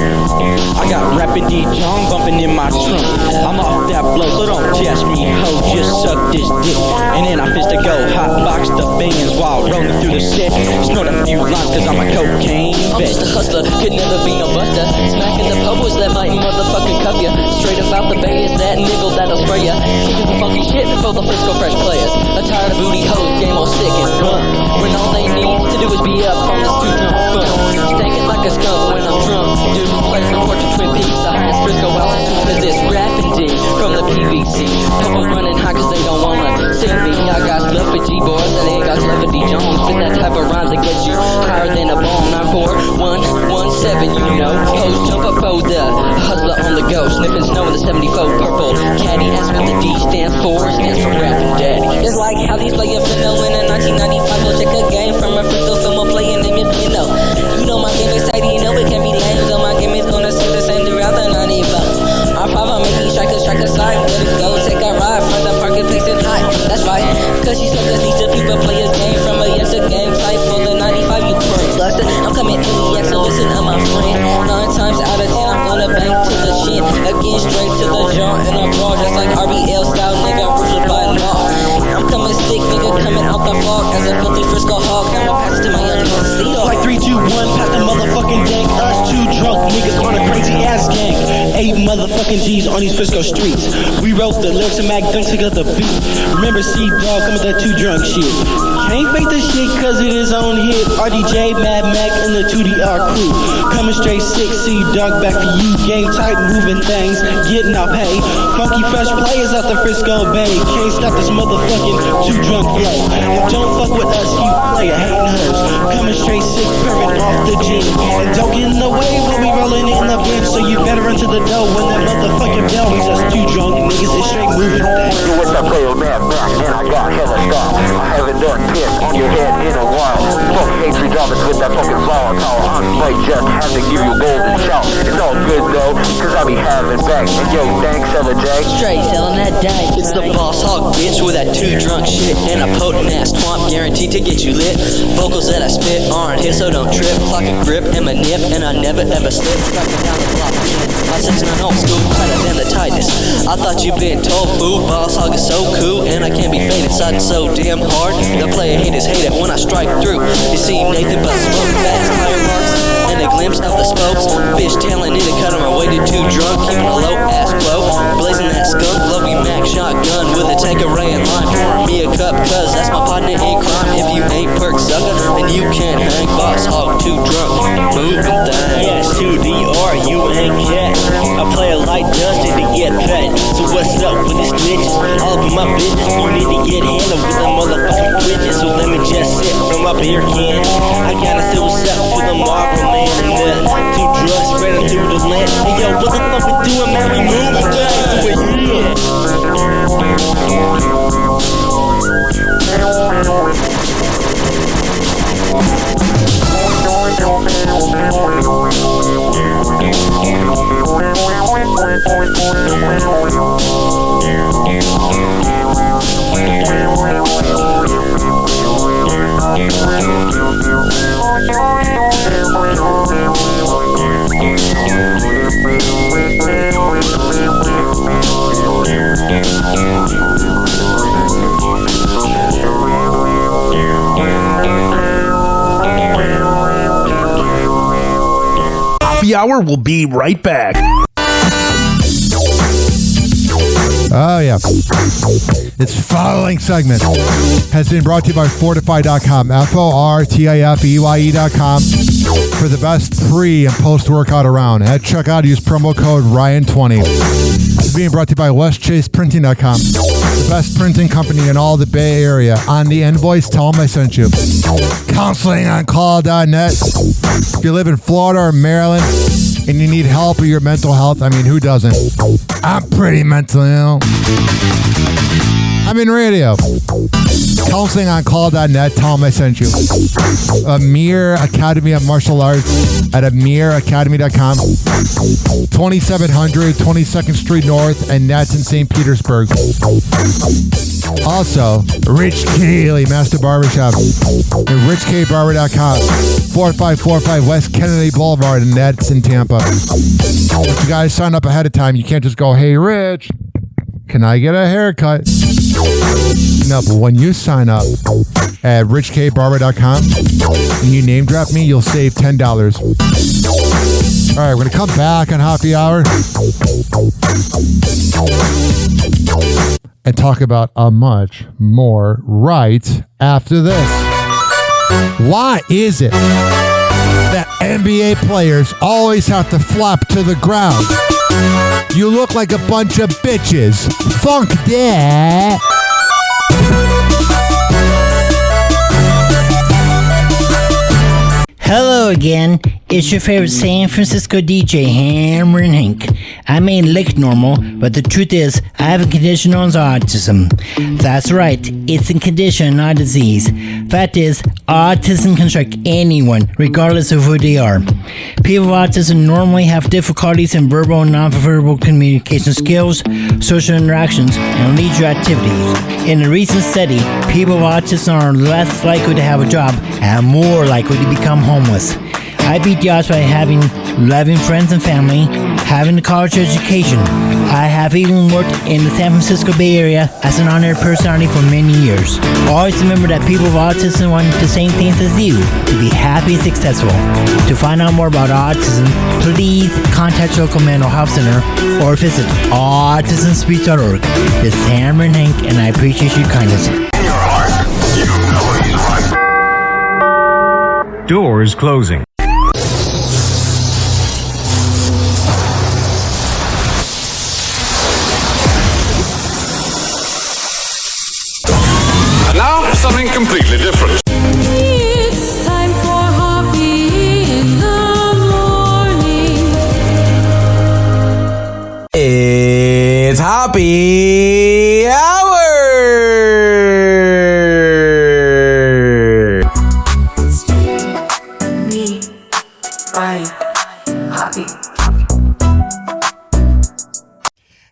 I got Rapid D John bumping in my trunk. I'm off that blow, so don't test me, ho, just suck this dick. And then I fist to go hotbox the Benz while rolling through the set. Snort a few lines cause I'm a cocaine I'm vet. just a hustler, could never be no buster. Smacking the pubos that might motherfucking cuff ya. Straight up out the bay is that niggle that'll spray ya. Kicking some funky shit for the Frisco Fresh players. A tired of booty hoes, game on sick and drunk. When all they need to do is be up on this too drunk funk. Stinking like a skunk when I'm drunk. Dude, plays the portrait Twin Peaks. The highest Frisco altitude is this rapping D from the PVC. Pubos running high cause they don't wanna see me. I got love for G-boys and ain't got love for D Jones. Spit that type of rhymes that get you higher than a bone. 94117, you know. Hoes jump up for the hustler on the go. Sniffing snow in the 74 purple caddy. That's what the D stands for. It stands for rapping daddy. It's like how these players been knowing in 1995. We'll take a game from a Frisco film or play and name it, you know. You know my game is tidy, you know it can be lame. So my game is gonna stay the same throughout the 95. I'm probably making strike a slide. Let it go, take a ride from the parking place and high. That's right, cause she said that these two people play a game from a yes a game type for the 95. You first luster. I'm coming AEX, so listen to my friend. 9 times out of 10, I'm gonna bang to the chin. Again, straight to the jaw and a brawl, just like RBL style, nigga, rooted by law. I'm coming stick, nigga, coming out the fog as a filthy Frisco hog. I'ma pass to my young Casino. Like 3, 2, 1, pass the motherfucking dank. Us two drunk niggas on a crazy ass gang. 8 motherfucking G's on these Frisco streets. We wrote the lyrics and Mac Dunk took the beat. Remember C-Dog coming with that too drunk shit. Can't fake the shit cause it is on hit. RDJ, Mad Mac, and the 2DR crew. Coming straight 6, C-Dog back for you. Game tight, moving things, getting our pay. Funky fresh players out the Frisco Bay. Can't stop this motherfucking too drunk flow. And don't fuck with us, you player hating hoes. Coming straight 6, perfect off the G. And don't get in the way when we rolling in the bench. So you better run to the door when that motherfucking bell rings. Us too drunk niggas, it's straight moving things. You with that player Mad Mac, and I got hella stuff. I haven't done piss on your head in a while. Fuck H3 Dobbins with that fucking volatile. I'm straight, just have to give you a golden shout. It's all good though, cause I be having back. And yo, thanks, Ella J. Straight selling that dank. It's the boss hog bitch with that too drunk shit. And a potent ass twomp guaranteed to get you lit. Vocals that I spit aren't hit, so don't trip. Clock a grip and my nip, and I never ever slip. Striking down the block. My 6'9" old school, tighter than the tightest. I thought you'd been told, fool. Boss hog is so cool, and I can't be faded. Side so damn hard. The player haters hate it when I strike through. You see Nathan but smoke fast tire marks and a glimpse of the spokes. Fish tailing in and cutting my way to too drunk, keeping a low ass flow. Blazing that skunk, lovey Mac shotgun with a Tanqueray and lime. Pouring me a cup, cause that's my partner in crime. If you ain't perk sucker, then you can't hang. Boss hog too drunk, moving things. Yes, 2DR, you ain't cat. I play a light dusted to get fat. So what's up with these snitches? All up in my business, you need to get handled with a motherfucking witness. So let me just sit from up here, kid. I gotta say what's up to the Marlboro man and the 2 drugs spreading through the land. Hey yo, what the fuck we doing, man? We moving things. So Happy Hour will be right back. Oh, yeah. Its following segment has been brought to you by Fortify.com, FORTIFEYE.com, for the best pre- and post-workout around. At checkout, use promo code Ryan20. It's being brought to you by WestChasePrinting.com, the best printing company in all the Bay Area. On the invoice, tell them I sent you. Counseling on call.net. If you live in Florida or Maryland and you need help with your mental health, I mean, who doesn't? I'm pretty mentally ill. I'm in radio. counseling on call.net. Tell them I sent you. Amir Academy of Martial Arts at amiracademy.com. 2700 22nd Street North, and that's in St. Petersburg. Also, Rich Keeley, Master Barbershop, at richkbarber.com. 4545 West Kennedy Boulevard, and that's in Tampa. But you guys sign up ahead of time. You can't just go, hey, Rich, can I get a haircut? No, but when you sign up at richkbarber.com and you name drop me, you'll save $10. All right, we're going to come back on Happy Hour and talk about a much more right after this. Why is it that NBA players always have to flop to the ground? You look like a bunch of bitches. Funk that. Hello again, it's your favorite San Francisco DJ, Hammer and Hank. I may look normal, but the truth is, I have a condition known as autism. That's right, it's a condition, not a disease. Fact is, autism can strike anyone, regardless of who they are. People with autism normally have difficulties in verbal and non-verbal communication skills, social interactions, and leisure activities. In a recent study, people with autism are less likely to have a job and more likely to become homeless. I beat the odds by having loving friends and family, having a college education. I have even worked in the San Francisco Bay Area as an honored personality for many years. Always remember that people with autism want the same things as you, to be happy and successful. To find out more about autism, please contact your local mental health center or visit autismspeech.org. This is Hammer and Hank, and I appreciate your kindness. Doors closing. Now, something completely different. It's time for Hoppe in the morning. It's Happy Hour! Me, Ryan, Hoppe.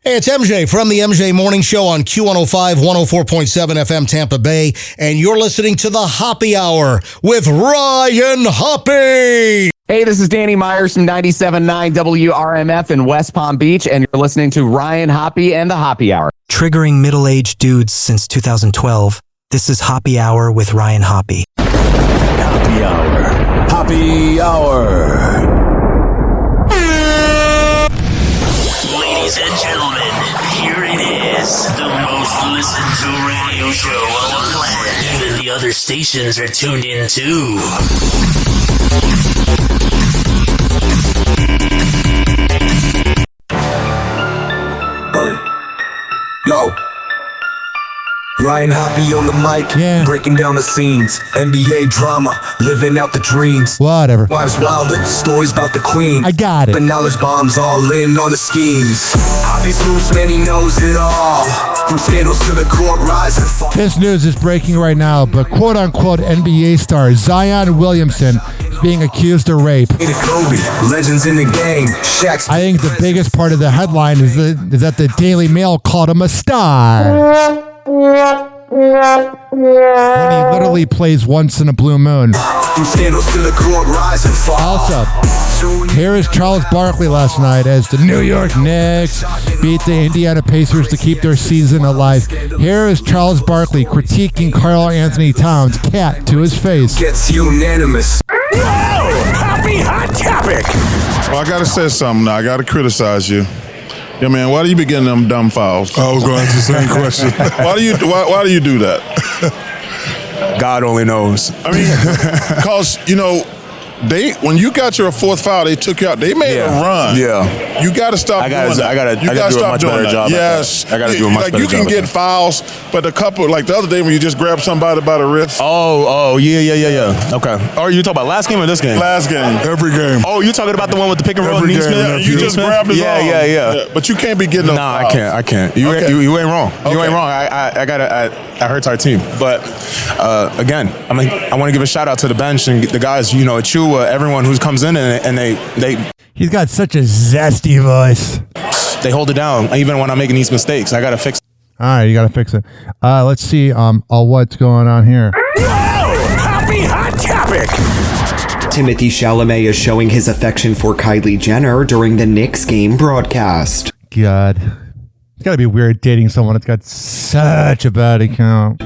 Hey, it's MJ from the MJ Morning Show on Q105, 104.7 FM Tampa Bay, and you're listening to the Happy Hour with Ryan Hoppe. Hey, this is Danny Myers from 97.9 WRMF in West Palm Beach, and you're listening to Ryan Hoppe and the Happy Hour. Triggering middle-aged dudes since 2012, this is Happy Hour with Ryan Hoppe. Happy Hour. Happy Hour. Ladies and gentlemen, here it is, the most listened to radio show on the planet. Even the other stations are tuned in too. Yo. Ryan Hoppe on the mic, breaking down the scenes, NBA drama, living out the dreams. Whatever. Wives wilder, stories about the queen. I got it. The knowledge bombs all in on the schemes. Hoppe's loose, man, he knows it all. From scandals to the court rising. This news is breaking right now, but quote-unquote NBA star Zion Williamson is being accused of rape. Kobe, legends in the game. Shaq's I think the biggest part of the headline is that the Daily Mail called him a star. When he literally plays once in a blue moon. Also, here is Charles Barkley last night as the New York Knicks beat the Indiana Pacers to keep their season alive. Here is Charles Barkley critiquing Karl Anthony Towns' cat to his face. Gets unanimous. Whoa! Happy hot topic! Well, I gotta say something now. I gotta criticize you. Yeah, man, why do you be getting them dumb fouls? I was going to ask the same question. Why do you do that? God only knows. I mean, because, when you got your fourth foul, they took you out. They made a run. Yeah. You got to stop doing that. I gotta You gotta do a stop much doing better that. job. Yes. I gotta do a much better You job. can get fouls, but a couple, like the other day when you just grabbed somebody by the wrist. Oh, yeah. Okay. Or you talking about last game or this game? Last game. Every game. Oh, you talking about the one with the pick and roll? Every and game. Neesmith? Yeah, you just grabbed his arm. Yeah. But you can't be getting no Nah, fouls. I can't. You ain't wrong. You ain't wrong. I hurts our team. But again, I want to give a shout out to the bench and the guys. You know, Chua, everyone who comes in and they. He's got such a zesty voice. They hold it down even when I'm making these mistakes. I gotta fix. All right, you got to fix it. Let's see what's going on here. Happy Hot Topic! Timothée Chalamet is showing his affection for Kylie Jenner during the Knicks game broadcast. God. It's got to be weird dating someone that's got such a bad account.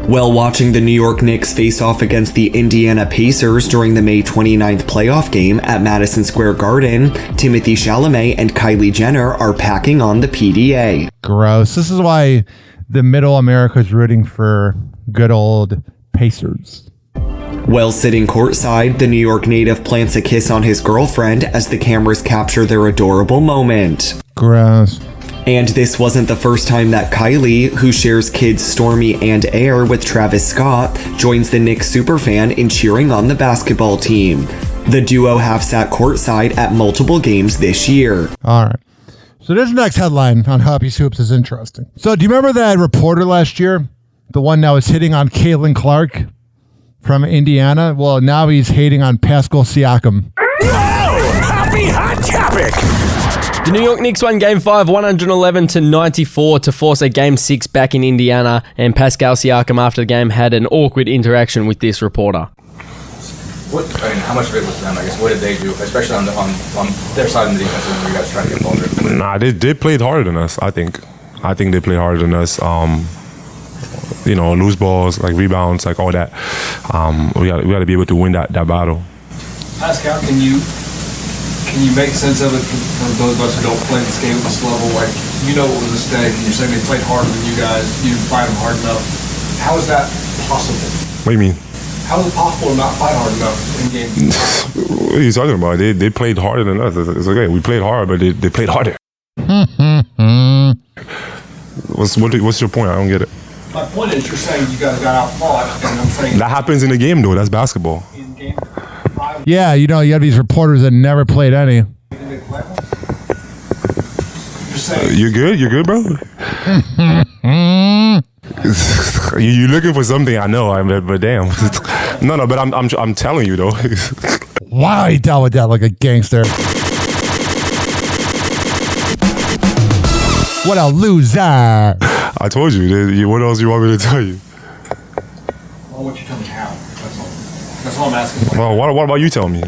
While watching the New York Knicks face off against the Indiana Pacers during the May 29th playoff game at Madison Square Garden, Timothée Chalamet and Kylie Jenner are packing on the PDA. Gross. This is why the middle America is rooting for good old Pacers. While sitting courtside, the New York native plants a kiss on his girlfriend as the cameras capture their adorable moment. Gross. And this wasn't the first time that Kylie, who shares kids Stormy and Air with Travis Scott, joins the Knicks superfan in cheering on the basketball team. The duo have sat courtside at multiple games this year. All right. So this next headline on Hoppy Soups is interesting. So do you remember that reporter last year? The one that was hitting on Caitlin Clark from Indiana? Well, now he's hating on Pascal Siakam. Happy Hot Topic! The New York Knicks won Game 5 111-94 to force a Game 6 back in Indiana, and Pascal Siakam after the game had an awkward interaction with this reporter. How much of it was them? I guess what did they do, especially on their side of the defense when you guys trying to get vulnerable? Nah, they played harder than us. I think they played harder than us. Loose balls, like rebounds, like all that. We got to be able to win that battle. Pascal, can you make sense of it for those of us who don't play this game at this level? Like, you know what was a mistake, and you're saying they played harder than you guys, you didn't fight them hard enough. How is that possible? What do you mean? How is it possible to not fight hard enough in games? What are you talking about? They played harder than us. It's okay. We played hard, but they played harder. What's your point? I don't get it. My point is, you're saying you guys got out-fought, and I'm saying... That happens in the game, though. That's basketball. In game 5... Yeah, you have these reporters that never played any. You good, bro? You looking for something? I know, but damn. No, but I'm telling you though. Wow, he dealt with that like a gangster. What a loser! I told you. What else you want me to tell you? Well, what you tell me how? That's all I'm asking. Well, what about you telling me?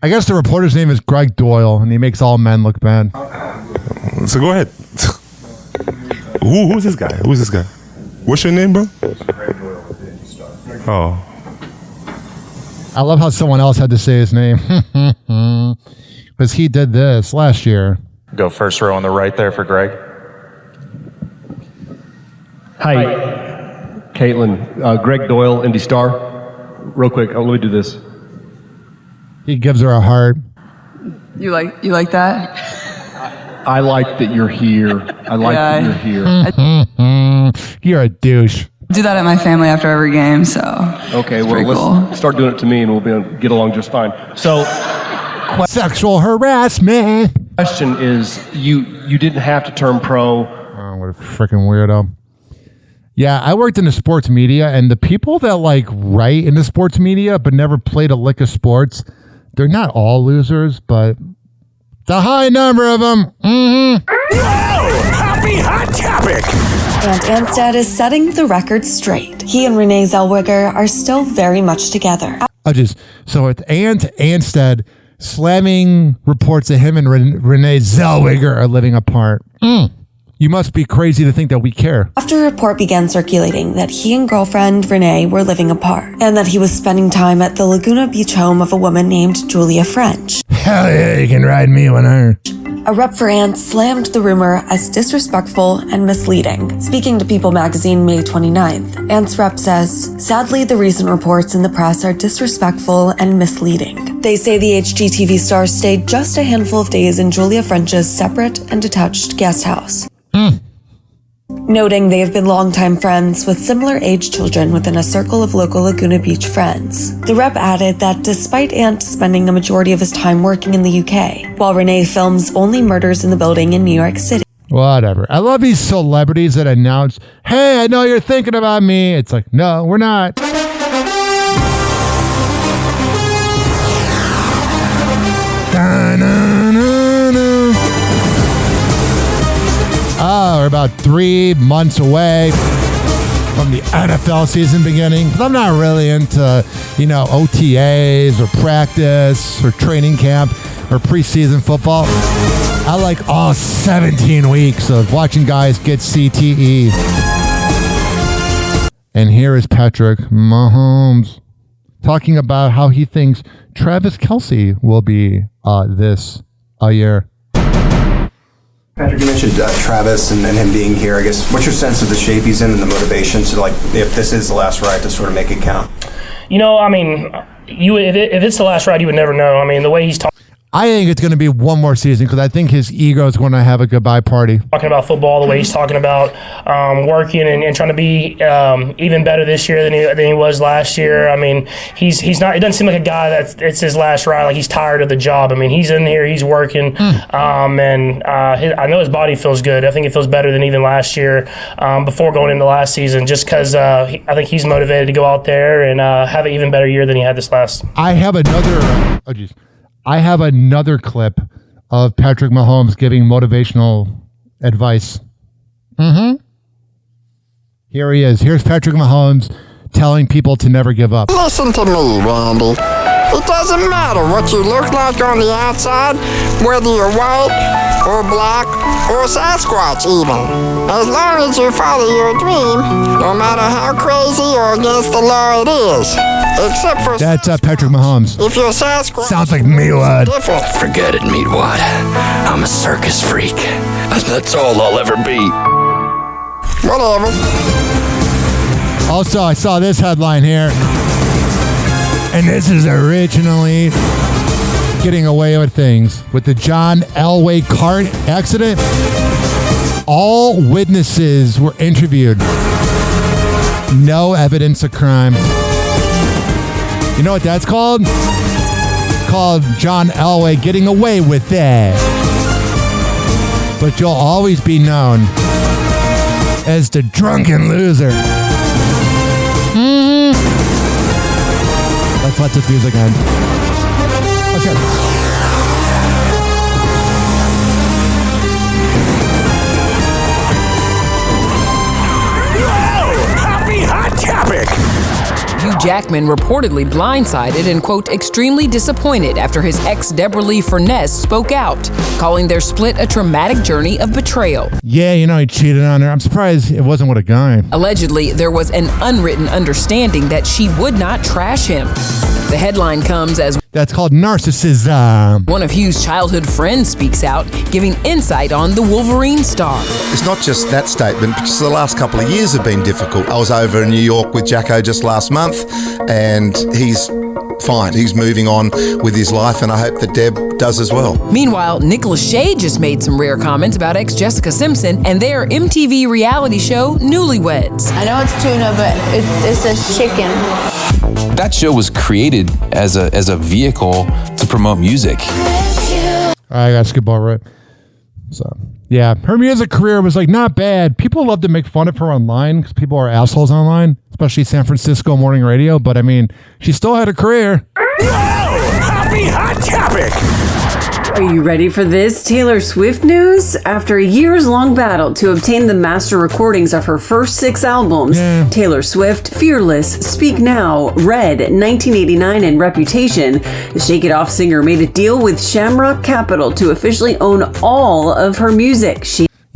I guess the reporter's name is Greg Doyle, and he makes all men look bad. So go ahead. Who's this guy? What's your name, bro? Oh. I love how someone else had to say his name. Because he did this last year. Go first row on the right there for Greg. Hi, Caitlin. Greg Doyle, Indy Star. Real quick, let me do this. He gives her a heart. You like that? I like that you're here. That you're here. You're a douche. Do that at my family after every game, so. Okay, well, let's start doing it to me and we'll be able to get along just fine. So, sexual harassment. Question is, you didn't have to turn pro. Oh, what a freaking weirdo. Yeah, I worked in the sports media, and the people that write in the sports media but never played a lick of sports, they're not all losers, but the high number of them. Happy Hot Topic! And Anstead is setting the record straight. He and Renee Zellweger are still very much together. So it's Anstead slamming reports that him and Renee Zellweger are living apart. You must be crazy to think that we care. After a report began circulating that he and girlfriend Renee were living apart, and that he was spending time at the Laguna Beach home of a woman named Julia French. Hell yeah, you can ride me on her. A rep for Ant slammed the rumor as disrespectful and misleading. Speaking to People magazine May 29th, Ant's rep says, "Sadly, the recent reports in the press are disrespectful and misleading." They say the HGTV star stayed just a handful of days in Julia French's separate and detached guest house. Noting they have been longtime friends with similar-aged children within a circle of local Laguna Beach friends. The rep added that despite Ant spending a majority of his time working in the UK, while Renee films only Murders in the Building in New York City. Whatever. I love these celebrities that announce, "Hey, I know you're thinking about me." It's like, no, we're not. Oh, we're about 3 months away from the NFL season beginning. 'Cause I'm not really into, OTAs or practice or training camp or preseason football. I like all 17 weeks of watching guys get CTE. And here is Patrick Mahomes talking about how he thinks Travis Kelce will be this year. Patrick, you mentioned Travis and him being here. I guess, what's your sense of the shape he's in and the motivation to, if this is the last ride, to sort of make it count? If it's the last ride, you would never know. The way he's talking I think it's going to be one more season because I think his ego is going to have a goodbye party. Talking about football, the way he's talking about working and trying to be even better this year than he was last year. He's not. It doesn't seem like a guy it's his last ride. Like he's tired of the job. He's in here, he's working, and I know his body feels good. I think it feels better than even last year before going into last season. Just because I think he's motivated to go out there and have an even better year than he had this last. I have another clip of Patrick Mahomes giving motivational advice. Here he is. Here's Patrick Mahomes telling people to never give up. Listen to me, Randy. It doesn't matter what you look like on the outside, whether you're white or black or Sasquatch even. As long as you follow your dream, no matter how crazy or against the law it is. Except for that's Patrick Mahomes. If you're Sasquatch, sounds like Meatwad. Forget it, Meatwad. I'm a circus freak. That's all I'll ever be. Whatever. Also, I saw this headline here. And this is originally Getting Away with Things. With the John Elway car accident, all witnesses were interviewed. No evidence of crime. You know what that's called? It's called John Elway Getting Away with That. But you'll always be known as the drunken loser. Let's let this music end. Okay. Happy Hot Topic! Hugh Jackman reportedly blindsided and, quote, extremely disappointed after his ex Deborah Lee Furness spoke out, calling their split a traumatic journey of betrayal. Yeah, he cheated on her. I'm surprised it wasn't with a guy. Allegedly, there was an unwritten understanding that she would not trash him. The headline comes as that's called narcissism. One of Hugh's childhood friends speaks out, giving insight on the Wolverine star. It's not just that statement, because the last couple of years have been difficult. I was over in New York with Jacko just last month, and he's fine. He's moving on with his life, and I hope that Deb does as well. Meanwhile, Nick Lachey just made some rare comments about ex-Jessica Simpson and their MTV reality show, Newlyweds. I know it's tuna, but it says chicken. That show was created as a vehicle to promote music. I got skip over it. So, yeah, her music career was not bad. People love to make fun of her online because people are assholes online, especially San Francisco morning radio. But she still had a career. Happy Hot Topic! Are you ready for this Taylor Swift news? After a years-long battle to obtain the master recordings of her first 6 albums, Taylor Swift, Fearless, Speak Now, Red, 1989, and Reputation, the Shake It Off singer made a deal with Shamrock Capital to officially own all of her music.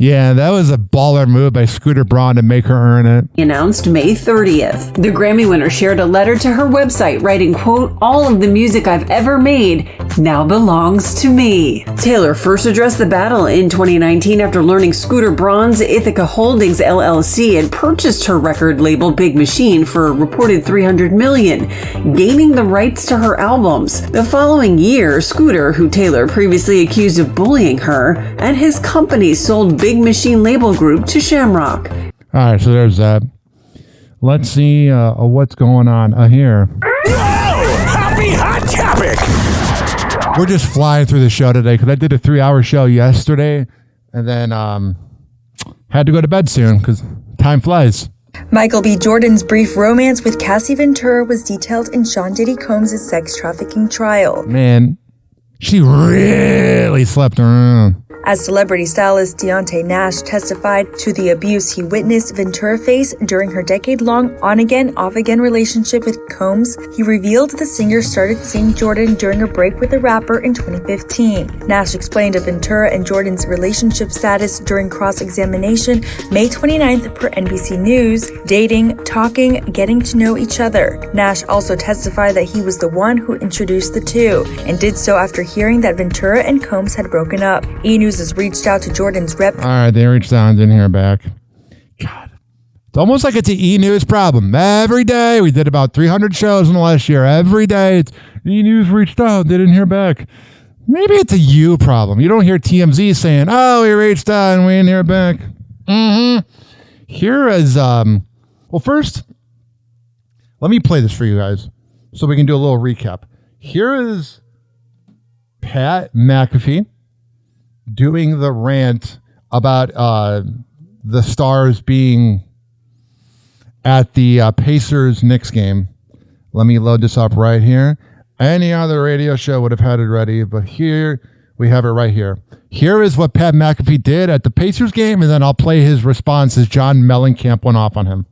Yeah, that was a baller move by Scooter Braun to make her earn it. Announced May 30th. The Grammy winner shared a letter to her website writing, quote, all of the music I've ever made now belongs to me. Taylor first addressed the battle in 2019 after learning Scooter Braun's Ithaca Holdings LLC had purchased her record label Big Machine for a reported $300 million, gaining the rights to her albums. The following year, Scooter, who Taylor previously accused of bullying her, and his company sold Big Machine Label Group to Shamrock. All right, so there's that. Let's see what's going on here. Happy Hot Topic! We're just flying through the show today because I did a 3-hour show yesterday and then had to go to bed soon because time flies. Michael B. Jordan's brief romance with Cassie Ventura was detailed in Sean Diddy Combs' sex trafficking trial. Man, she really slept around. As celebrity stylist Deontay Nash testified to the abuse he witnessed Ventura face during her decade-long on-again, off-again relationship with Combs, he revealed the singer started seeing Jordan during a break with the rapper in 2015. Nash explained of Ventura and Jordan's relationship status during cross-examination May 29th per NBC News, dating, talking, getting to know each other. Nash also testified that he was the one who introduced the two, and did so after hearing that Ventura and Combs had broken up. E! News has reached out to Jordan's rep. All right, they reached out and didn't hear back. God. It's almost like it's an E-News problem. Every day, we did about 300 shows in the last year. Every day, it's E-News reached out, they didn't hear back. Maybe it's a you problem. You don't hear TMZ saying, oh, we reached out and we didn't hear back. Here is, well, first, let me play this for you guys so we can do a little recap. Here is Pat McAfee doing the rant about the Stars being at the Pacers-Knicks game. Let me load this up right here. Any other radio show would have had it ready, but here we have it right here. Here is what Pat McAfee did at the Pacers game, and then I'll play his response as John Mellencamp went off on him.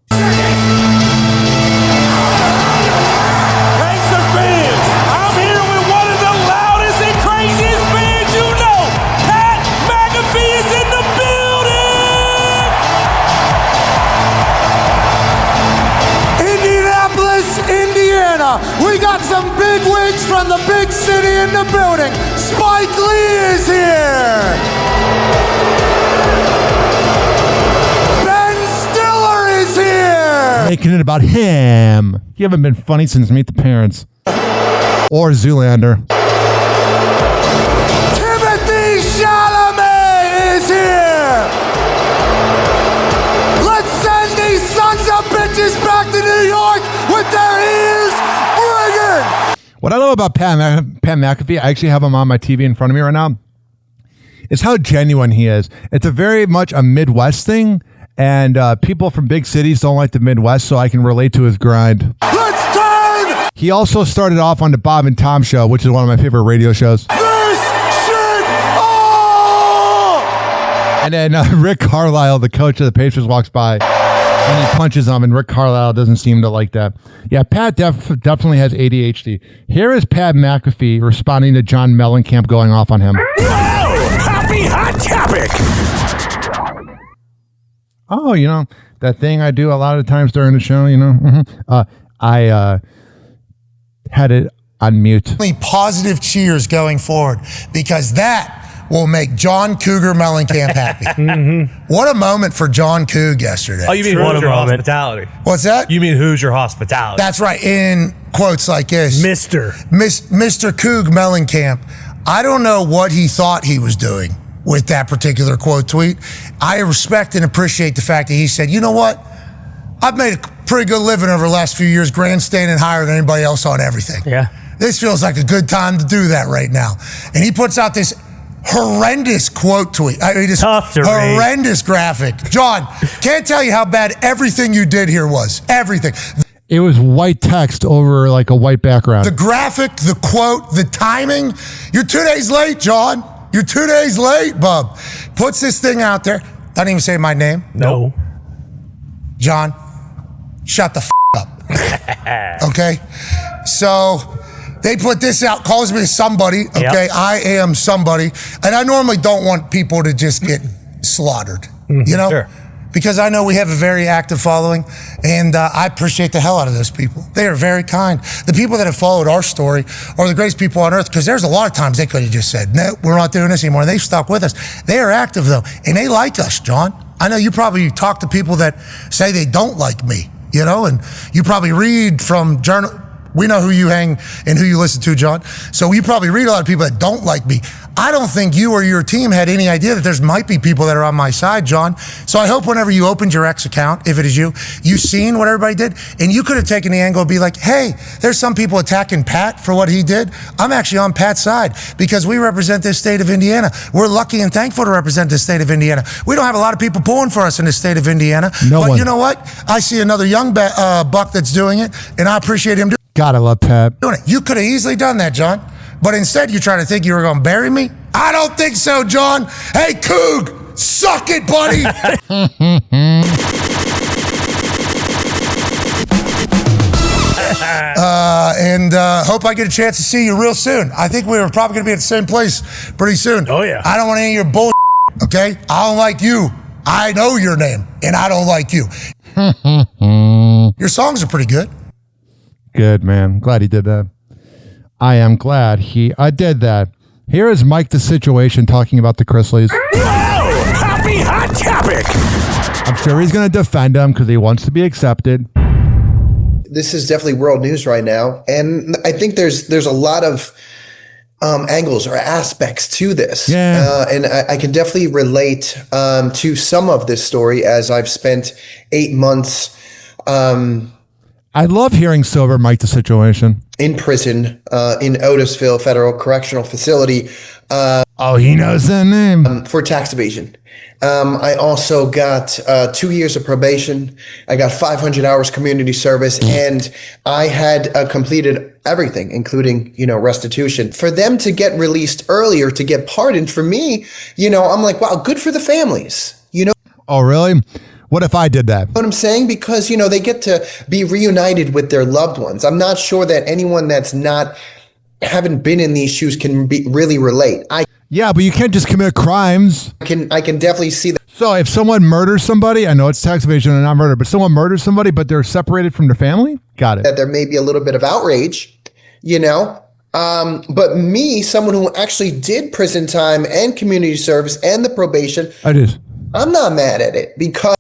We got some big wigs from the big city in the building. Spike Lee is here. Ben Stiller is here. Making it about him. You haven't been funny since Meet the Parents. Or Zoolander. Timothy Chalamet is here. Let's send these sons of bitches back to New York with their ears ringing. What I love about Pat McAfee, I actually have him on my TV in front of me right now, is how genuine he is. It's a very much a Midwest thing, and people from big cities don't like the Midwest, so I can relate to his grind. Let's turn! He also started off on the Bob and Tom Show, which is one of my favorite radio shows. This shit! Oh! And then Rick Carlisle, the coach of the Pacers, walks by. And he punches him, and Rick Carlisle doesn't seem to like that. Yeah, Pat definitely has ADHD. Here is Pat McAfee responding to John Mellencamp going off on him. Happy Hot Topic! Oh, you know, that thing I do a lot of times during the show, you know. I had it on mute. Positive cheers going forward, because that will make John Cougar Mellencamp happy. What a moment for John Coug yesterday. Oh, you mean Hoosier hospitality? What's that? You mean Hoosier hospitality? That's right. In quotes like this. Mr. Coug Mellencamp. I don't know what he thought he was doing with that particular quote tweet. I respect and appreciate the fact that he said, you know what? I've made a pretty good living over the last few years, grandstanding higher than anybody else on everything. Yeah. This feels like a good time to do that right now. And he puts out this horrendous quote tweet. I mean, this horrendous graphic. John, can't tell you how bad everything you did here was. Everything. It was white text over like a white background. The graphic, the quote, the timing. You're 2 days late, John. You're 2 days late, bub. Puts this thing out there. Doesn't even say my name. No. John, shut the up. Okay? So they put this out, calls me somebody. Okay, yep. I am somebody. And I normally don't want people to just get slaughtered. You know? Sure. because I know we have a very active following, and I appreciate the hell out of those people. They are very kind. The people that have followed our story are the greatest people on earth, because there's a lot of times they could have just said, no, we're not doing this anymore, and they've stuck with us. They are active, though, and they like us, John. I know you probably talk to people that say they don't like me, you know, and you probably read from journal. We know who you hang and who you listen to, John. So you probably read a lot of people that don't like me. I don't think you or your team had any idea that there's might be people that are on my side, John. So I hope whenever you opened your X account, if it is you seen what everybody did, and you could have taken the angle and be like, hey, there's some people attacking Pat for what he did. I'm actually on Pat's side because we represent this state of Indiana. We're lucky and thankful to represent this state of Indiana. We don't have a lot of people pulling for us in the state of Indiana. But you know what? I see another young buck that's doing it, and I appreciate him doing it. Gotta love Pat. Doing it. You could have easily done that, John. But instead, you're trying to think you were going to bury me? I don't think so, John. Hey, Coog, suck it, buddy. And hope I get a chance to see you real soon. I think we were probably going to be at the same place pretty soon. Oh, yeah. I don't want any of your bullshit, okay? I don't like you. I know your name, and I don't like you. Your songs are pretty good. Good, man. Glad he did that. I am glad I did that. Here is Mike the Situation talking about the Chrisleys. Happy hot topic. I'm sure he's going to defend him because he wants to be accepted. This is definitely world news right now, and I think there's a lot of angles or aspects to this. Yeah. And I can definitely relate to some of this story, as I've spent 8 months I love hearing Silver Mike the Situation. In prison in Otisville Federal Correctional Facility. He knows that name. For tax evasion. I also got 2 years of probation. I got 500 hours community service, and I had completed everything, including, restitution. For them to get released earlier, to get pardoned, for me, I'm like, wow, good for the families. Oh, really? What if I did that? What I'm saying? Because, they get to be reunited with their loved ones. I'm not sure that anyone that's haven't been in these shoes can really relate. Yeah, but you can't just commit crimes. I can definitely see that. So if someone murders somebody, I know it's tax evasion and not murder, but someone murders somebody, but they're separated from their family? Got it. That there may be a little bit of outrage, but me, someone who actually did prison time and community service and the probation, I'm not mad at it because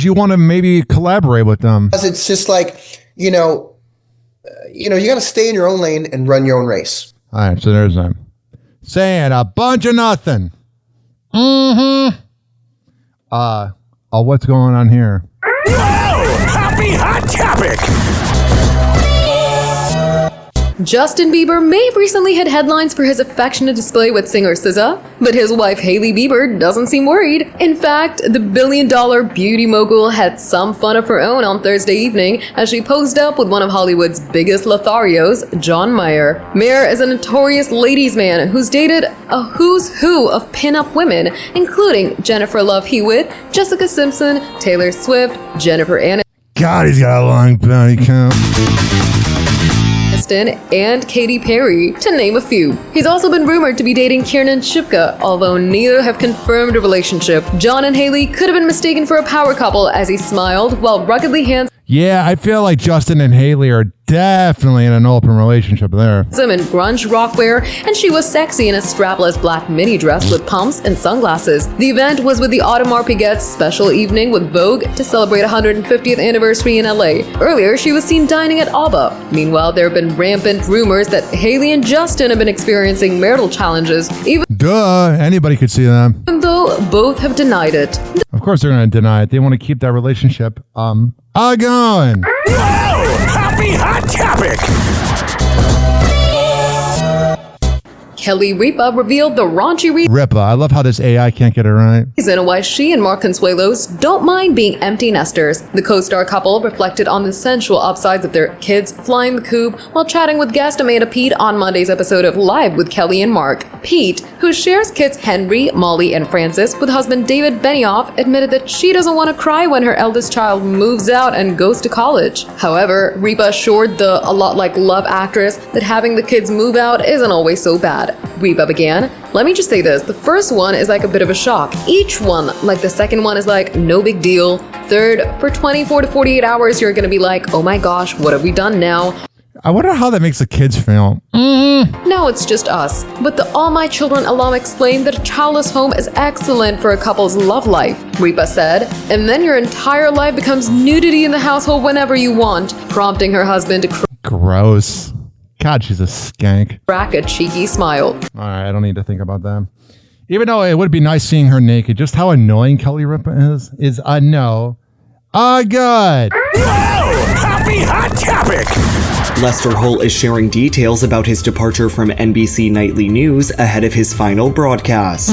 you want to maybe collaborate with them. Because it's just like, you got to stay in your own lane and run your own race. All right, so there's them saying a bunch of nothing. What's going on here? Happy hot topic. Justin Bieber may have recently hit headlines for his affectionate display with singer SZA, but his wife Hailey Bieber doesn't seem worried. In fact, the billion-dollar beauty mogul had some fun of her own on Thursday evening as she posed up with one of Hollywood's biggest Lotharios, John Mayer. Mayer is a notorious ladies' man who's dated a who's who of pin-up women, including Jennifer Love Hewitt, Jessica Simpson, Taylor Swift, Jennifer Aniston. God, he's got a long body count. And Katy Perry, to name a few. He's also been rumored to be dating Kiernan Shipka, although neither have confirmed a relationship. John and Hailey could have been mistaken for a power couple as he smiled while ruggedly handsome. Yeah, I feel like Justin and Hailey are definitely in an open relationship there. In grunge rockwear, and she was sexy in a strapless black mini dress with pumps and sunglasses. The event was with the Audemars Piguet's special evening with Vogue to celebrate 150th anniversary in LA. Earlier, she was seen dining at Alba. Meanwhile, there have been rampant rumors that Hailey and Justin have been experiencing marital challenges, even anybody could see them. though both have denied it. Of course they're going to deny it. They want to keep that relationship going. Happy hot topic. Kelly Ripa revealed the raunchy Ripa, I love how this AI can't get it right. reason why she and Mark Consuelos don't mind being empty nesters. The co-star couple reflected on the sensual upsides of their kids flying the coop while chatting with guest Amanda Peet on Monday's episode of Live with Kelly and Mark. Peet, who shares kids Henry, Molly, and Francis with husband David Benioff, admitted that she doesn't want to cry when her eldest child moves out and goes to college. However, Ripa assured the A Lot Like Love actress that having the kids move out isn't always so bad. said. Reba began. Let me just say this. The first one is like a bit of a shock. Each one, like the second one is like, no big deal. Third, for 24 to 48 hours, you're going to be like, oh my gosh, what have we done now? I wonder how that makes the kids feel. Now it's just us. But the All My Children alum explained that a childless home is excellent for a couple's love life, Reba said. And then your entire life becomes nudity in the household whenever you want, prompting her husband to Gross. God, she's a skank. crack a cheeky smile. All right, I don't need to think about that. Even though it would be nice seeing her naked, just how annoying Kelly Ripa is a no. A good. Happy hot topic. Lester Holt is sharing details about his departure from NBC Nightly News ahead of his final broadcast.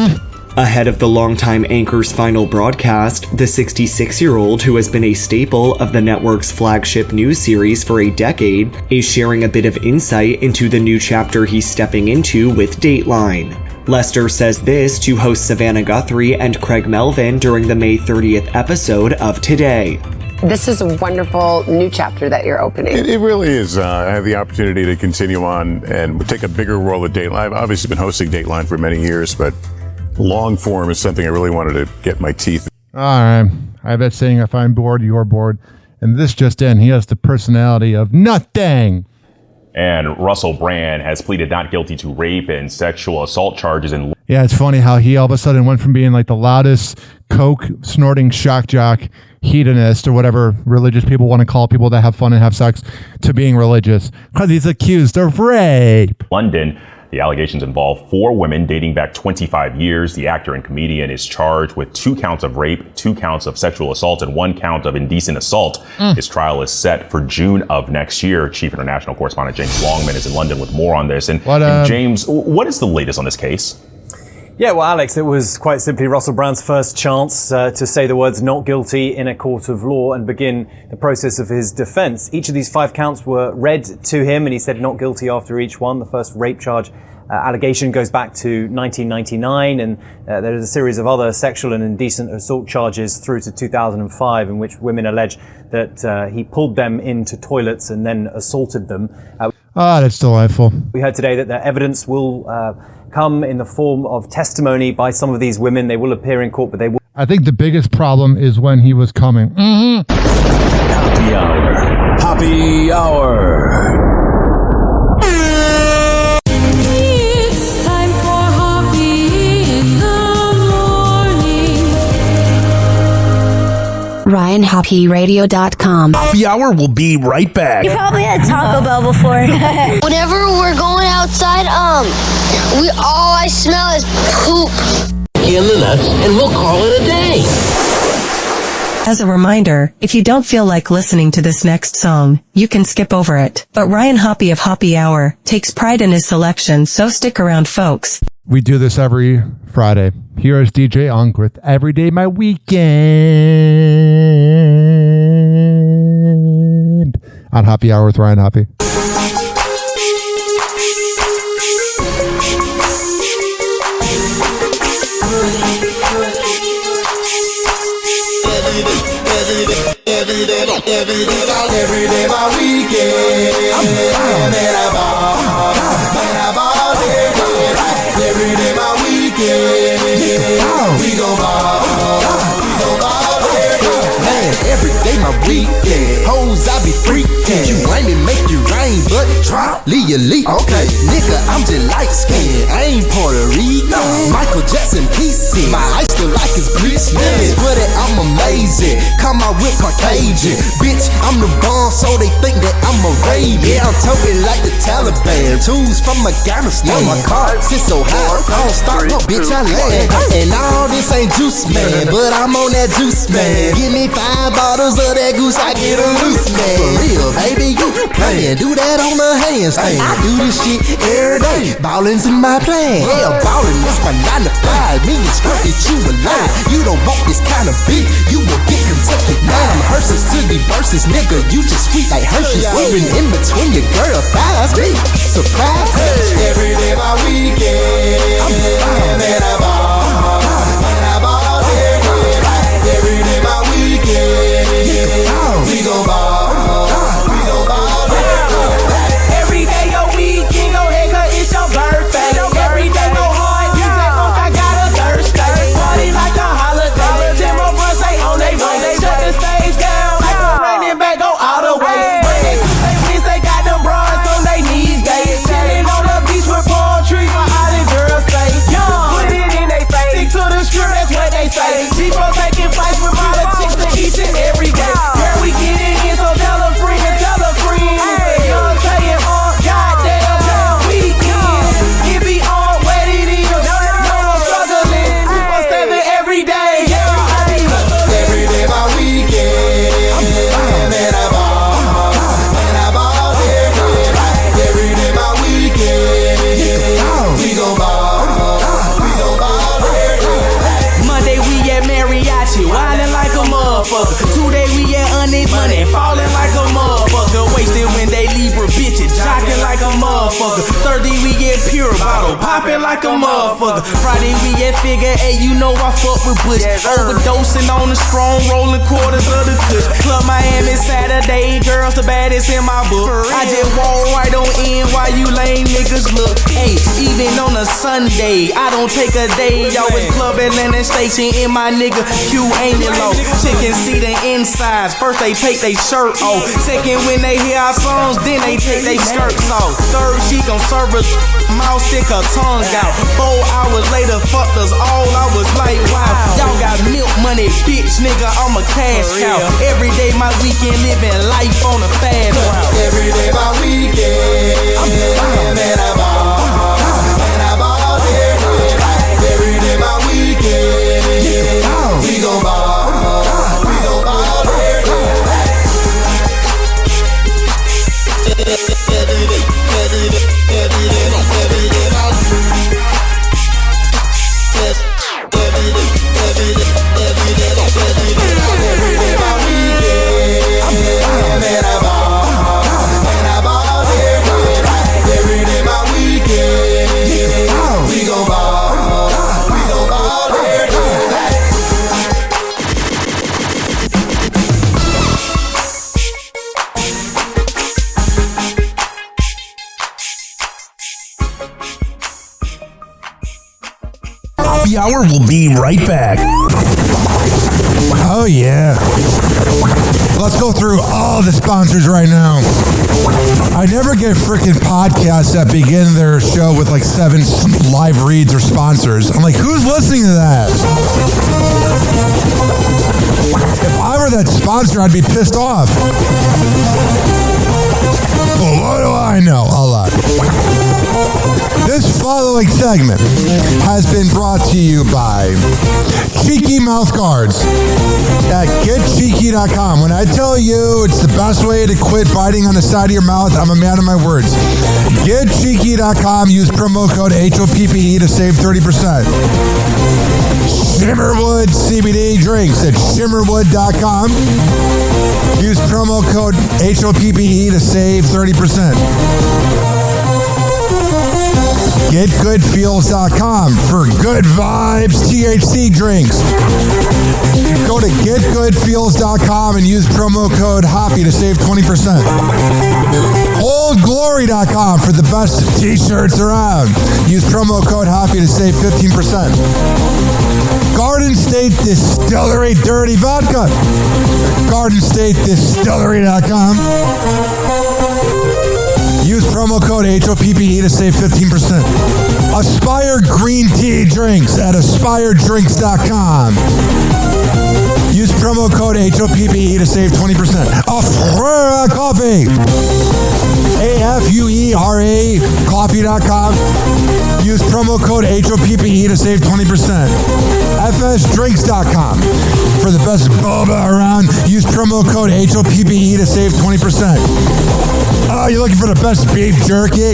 Ahead of the longtime anchor's final broadcast, the 66-year-old, who has been a staple of the network's flagship news series for a decade, is sharing a bit of insight into the new chapter he's stepping into with Dateline. Lester says this to hosts Savannah Guthrie and Craig Melvin during the May 30th episode of Today. This is a wonderful new chapter that you're opening. It really is. I have the opportunity to continue on and take a bigger role at Dateline. I've obviously been hosting Dateline for many years, but long form is something I really wanted to get my teeth. All right. I bet saying if I'm bored, you're bored. And this just in, he has the personality of nothing. And Russell Brand has pleaded not guilty to rape and sexual assault charges. And Yeah, it's funny how he all of a sudden went from being like the loudest coke snorting shock jock hedonist or whatever religious people want to call people that have fun and have sex to being religious because he's accused of rape. London. The allegations involve 4 women dating back 25 years. The actor and comedian is charged with 2 counts of rape, 2 counts of sexual assault, and 1 count of indecent assault. His trial is set for June of next year. Chief International Correspondent James Longman is in London with more on this. And James, what is the latest on this case? Yeah, well, Alex, it was quite simply Russell Brand's first chance to say the words not guilty in a court of law and begin the process of his defense. Each of these 5 counts were read to him and he said not guilty after each one. The first rape charge allegation goes back to 1999 and there is a series of other sexual and indecent assault charges through to 2005 in which women allege that he pulled them into toilets and then assaulted them. That's delightful. We heard today that the evidence will come in the form of testimony by some of these women. They will appear in court, but they will. I think the biggest problem is when he was coming. Happy hour. Happy hour. It's time for Hoppe in the morning. RyanHoppyRadio.com. Happy hour will be right back. You probably had Taco Bell before. Whenever we're going outside, all I smell is poop. In the nuts, and we'll call it a day. As a reminder, if you don't feel like listening to this next song, you can skip over it. But Ryan Hoppe of Hoppe Hour takes pride in his selection, so stick around, folks. We do this every Friday. Here is DJ Unk with Every Day My Weekend on Hoppe Hour with Ryan Hoppe. Every day my weekend. Man, I ball every day my weekend. We gon' ball man, every day my weekend. Hoes I be freaking. You ain't me make you rain, but drop, leave you leak. Okay, nigga, I'm just light skinned. I ain't Puerto Rican. No. Michael Jackson PC. My ice look like it's bleach. But I'm amazing. Come out with Caucasian. Bitch, I'm the bomb, so they think that I'm a Arabian. Yeah, I'm talking like the Taliban. Tools from Afghanistan. My car sits so high, I don't stop, no bitch, I land. And all this ain't juice, man, but I'm on that juice, man. Give me 5 bottles of that goose, I get a loose, man. For real, baby, you playing. Do that on the handstand. I do this shit every day. Ballin's in my plan. Yeah, ballin', that's my 9 to 5. Me and Squirt that you alive. You don't want this kind of beat, you will get Kentucky Fried. I'm Hershey's to the verses, nigga. You just sweet like Hershey's. Even in between your girl thighs. Surprise. Every day my weekend. Man, I ball. Every day my weekend. We gon' ball. Every day your weekend, go ahead, 'cause it's your birthday. rocking like a motherfucker. Thursday we get pure bottle, popping like a motherfucker. Friday we get figure, hey, you know I fuck with Bush. Overdosing on the strong, rolling quarters of the kush. Club Miami Saturday, girls the baddest in my book. I just walk right on in while you lame niggas look. Hey, even on a Sunday, I don't take a day. Always clubbing in the station in my nigga Q ain't it low. Chicken see the insides. First they take they shirt off. Second when they hear our songs, then they take they skirts off. Third she gon' serve us, mouth stick her tongue out. 4 hours later, fucked us all. I was like, wow, y'all got milk money, bitch, nigga. I'm a cash cow. Every day my weekend, living life on a fast route. Every day my weekend, and I ball, every day my weekend, we gon' ball, Happy Hour will be right back. Oh, yeah. Let's go through all the sponsors right now. I never get freaking podcasts that begin their show with like 7 live reads or sponsors. I'm like, who's listening to that? If I were that sponsor, I'd be pissed off. Well, what do I know? A lot. This following segment has been brought to you by Cheeky Mouth Guards at getcheeky.com. When I tell you it's the best way to quit biting on the side of your mouth, I'm a man of my words. Getcheeky.com. Use promo code HOPPE to save 30%. Shimmerwood CBD drinks at shimmerwood.com. Use promo code HOPPE to save 30%. GetGoodFeels.com for good vibes THC drinks. Go to GetGoodFeels.com and use promo code HOPPY to save 20%. OldGlory.com for the best t-shirts around. Use promo code HOPPY to save 15%. Garden State Distillery Dirty Vodka. GardenStateDistillery.com. Use promo code HOPPE to save 15%. Aspire Green Tea Drinks at AspireDrinks.com. Use promo code HOPPE to save 20%. Afura Coffee. AFUERA Coffee.com. Use promo code HOPPE to save 20%. FSDrinks.com. For the best boba around, use promo code HOPPE to save 20%. Oh, you're looking for the best beef jerky?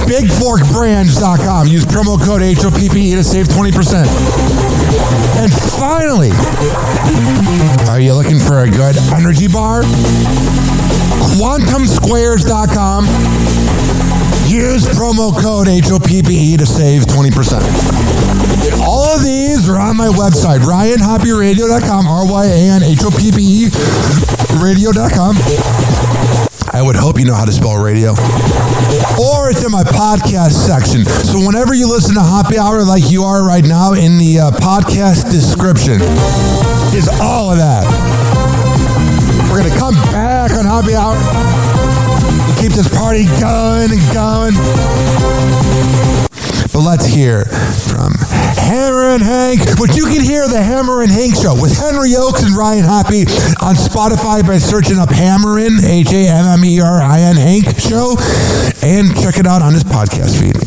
BigForkBrands.com. Use promo code HOPPE to save 20%. And finally, are you looking for a good energy bar? QuantumSquares.com. Use promo code HOPPE to save 20%. All of these are on my website, RyanHoppyRadio.com, RYANHOPPE radio.com. I would hope you know how to spell radio. Or it's in my podcast section. So whenever you listen to Happy Hour like you are right now, in the podcast description is all of that. We're going to come back on Happy Hour and keep this party going and going. But let's hear from Hammer and Hank, which you can hear the Hammer and Hank Show with Henry Oakes and Ryan Hoppe on Spotify by searching up Hammerin, HAMMERIN Hank Show, and check it out on his podcast feed.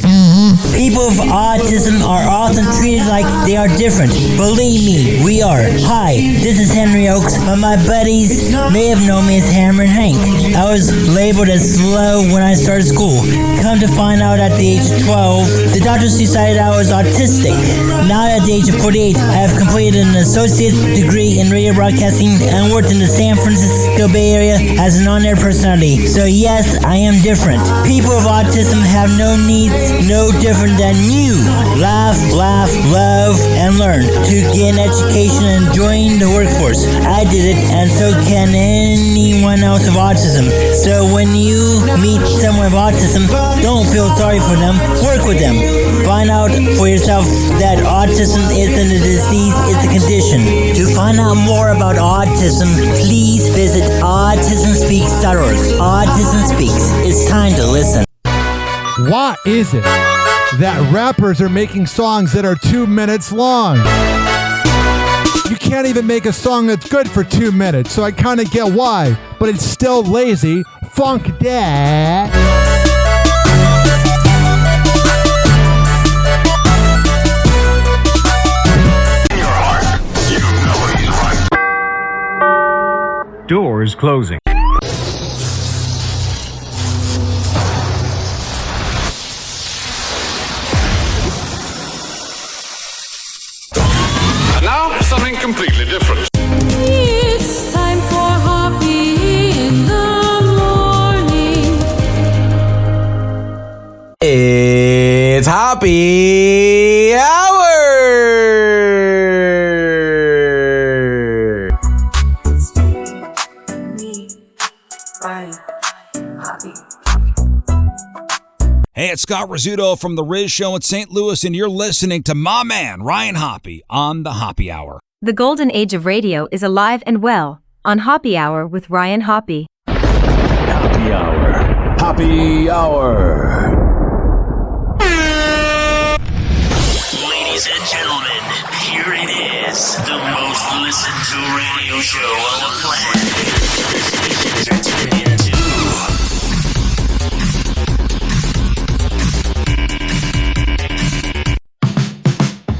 People with autism are often treated like they are different. Believe me, we are. Hi, this is Henry Oakes, but my buddies may have known me as Hammer and Hank. I was labeled as slow when I started school. Come to find out at the age of 12, the doctor doctors decided I was autistic. Now at the age of 48, I have completed an associate's degree in radio broadcasting and worked in the San Francisco Bay Area as an on-air personality. So yes, I am different. People with autism have no needs, no different than you. Laugh, love, and learn to get an education and join the workforce. I did it, and so can anyone else with autism. So when you meet someone with autism, don't feel sorry for them, work with them. Find out for yourself that autism isn't a disease, it's a condition. To find out more about autism, please visit autismspeaks.org. Autism Speaks. It's time to listen. Why is it that rappers are making songs that are 2 minutes long? You can't even make a song that's good for 2 minutes, so I kind of get why, but it's still lazy. Funk that. Doors closing. And now, something completely different. It's time for Hoppe in the morning. It's Hoppe Hour! Hey, it's Scott Rizzuto from The Riz Show in St. Louis, and you're listening to my man, Ryan Hoppe, on the Hoppe Hour. The golden age of radio is alive and well on Hoppe Hour with Ryan Hoppe. Hoppe Hour. Hoppe Hour. Ladies and gentlemen, here it is, the most listened to radio show on the planet. Stations are tuned into.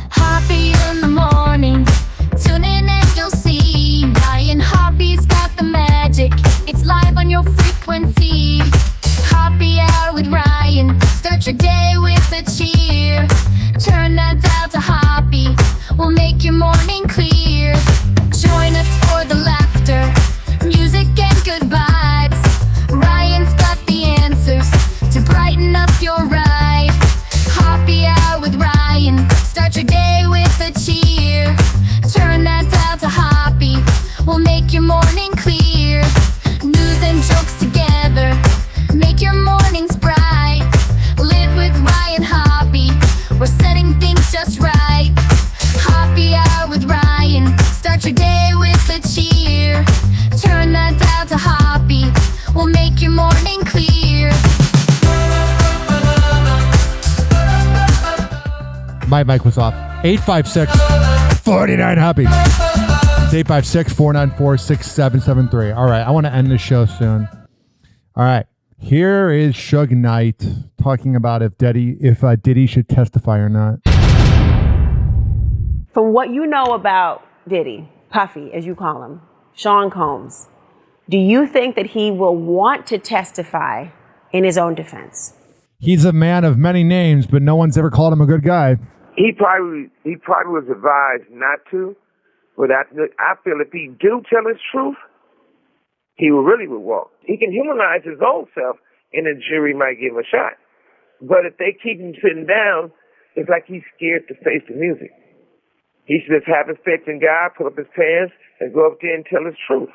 Hoppe in the morning. Tune in and you'll see. Ryan Hoppe's got the magic. It's live on your frequency. Hoppe Hour with Ryan. Start your day with a cheer. Turn that dial to Hoppe. We'll make your morning clear. Join us for the laughter, music and good vibes. Ryan's got the answers to brighten up your ride. Hoppe Hour with Ryan. Start your day with a cheer. Turn that dial to Hoppe. We'll make your morning clear. News and jokes together. Make your mornings bright. Live with Ryan Hoppe. We're setting things just right. Hoppe Hour with Ryan. Start your day with a cheer. Turn that dial to Hoppe. We'll make your morning clear. My mic was off. 856-49 Hoppe. It's 856-494-6773. All right, I want to end the show soon. All right, here is Suge Knight talking about if Diddy should testify or not. From what you know about Diddy, Puffy, as you call him, Sean Combs, do you think that he will want to testify in his own defense? He's a man of many names, but no one's ever called him a good guy. He probably was advised not to, but I feel if he do tell his truth, he really would walk. He can humanize his own self, and the jury might give him a shot. But if they keep him sitting down, it's like he's scared to face the music. He should just have his faith in God, put up his pants, and go up there and tell his truth.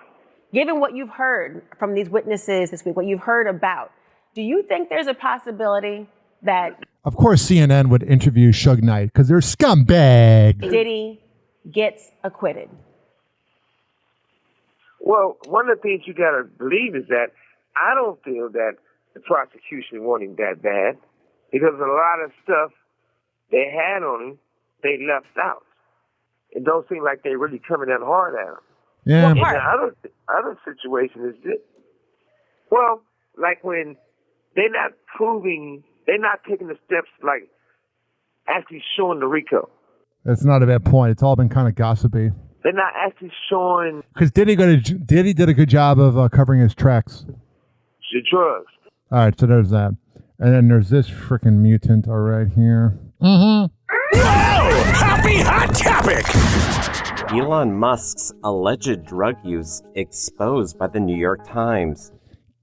Given what you've heard from these witnesses this week, what you've heard about, do you think there's a possibility that Of course, CNN would interview Suge Knight because they're scumbags. Diddy gets acquitted? Well, one of the things you got to believe is that I don't feel that the prosecution want him that bad because a lot of stuff they had on him, they left out. It don't seem like they really coming that hard at him. Yeah. And the other situation is this. Well, like when they're not taking the steps like actually showing the RICO. That's not a bad point. It's all been kind of gossipy. They're not actually showing Because Diddy did a good job of covering his tracks. the drugs. All right, so there's that. And then there's this freaking mutant right here. Mm-hmm. Whoa! Happy hot topic! Elon Musk's alleged drug use exposed by the New York Times.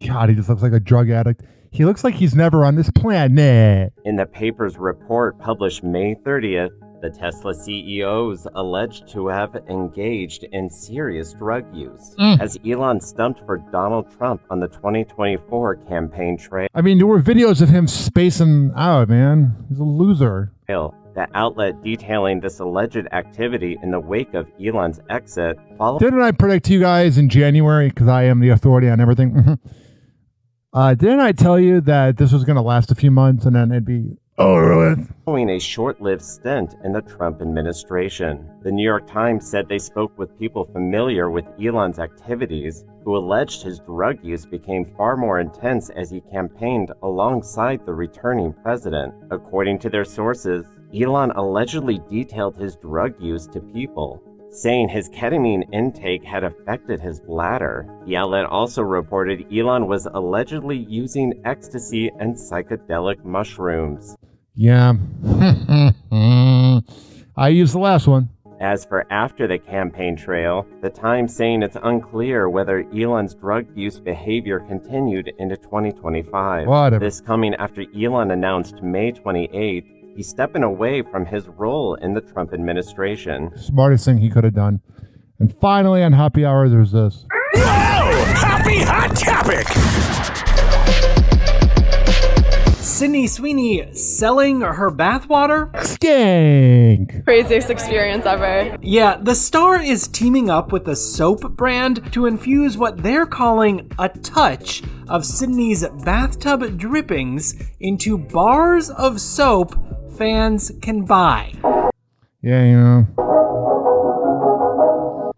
God, he just looks like a drug addict. He looks like he's never on this planet. In the paper's report published May 30th, the Tesla CEOs alleged to have engaged in serious drug use as Elon stumped for Donald Trump on the 2024 campaign trail. I mean, there were videos of him spacing out, man. He's a loser. The outlet detailing this alleged activity in the wake of Elon's exit followed. Didn't I predict to you guys in January, because I am the authority on everything? Didn't I tell you that this was going to last a few months and then it'd be over with? Following a short-lived stint in the Trump administration. The New York Times said they spoke with people familiar with Elon's activities who alleged his drug use became far more intense as he campaigned alongside the returning president. According to their sources, Elon allegedly detailed his drug use to people, saying his ketamine intake had affected his bladder. The outlet also reported Elon was allegedly using ecstasy and psychedelic mushrooms. Yeah. I used the last one. As for after the campaign trail, the Times saying it's unclear whether Elon's drug use behavior continued into 2025. Whatever. This coming after Elon announced May 28th he's stepping away from his role in the Trump administration. Smartest thing he could have done. And finally, on Happy Hour, there's this. Whoa! Happy hot topic! Sydney Sweeney selling her bathwater? Stink! Craziest experience ever. Yeah, the star is teaming up with a soap brand to infuse what they're calling a touch of Sydney's bathtub drippings into bars of soap fans can buy. Yeah, you know.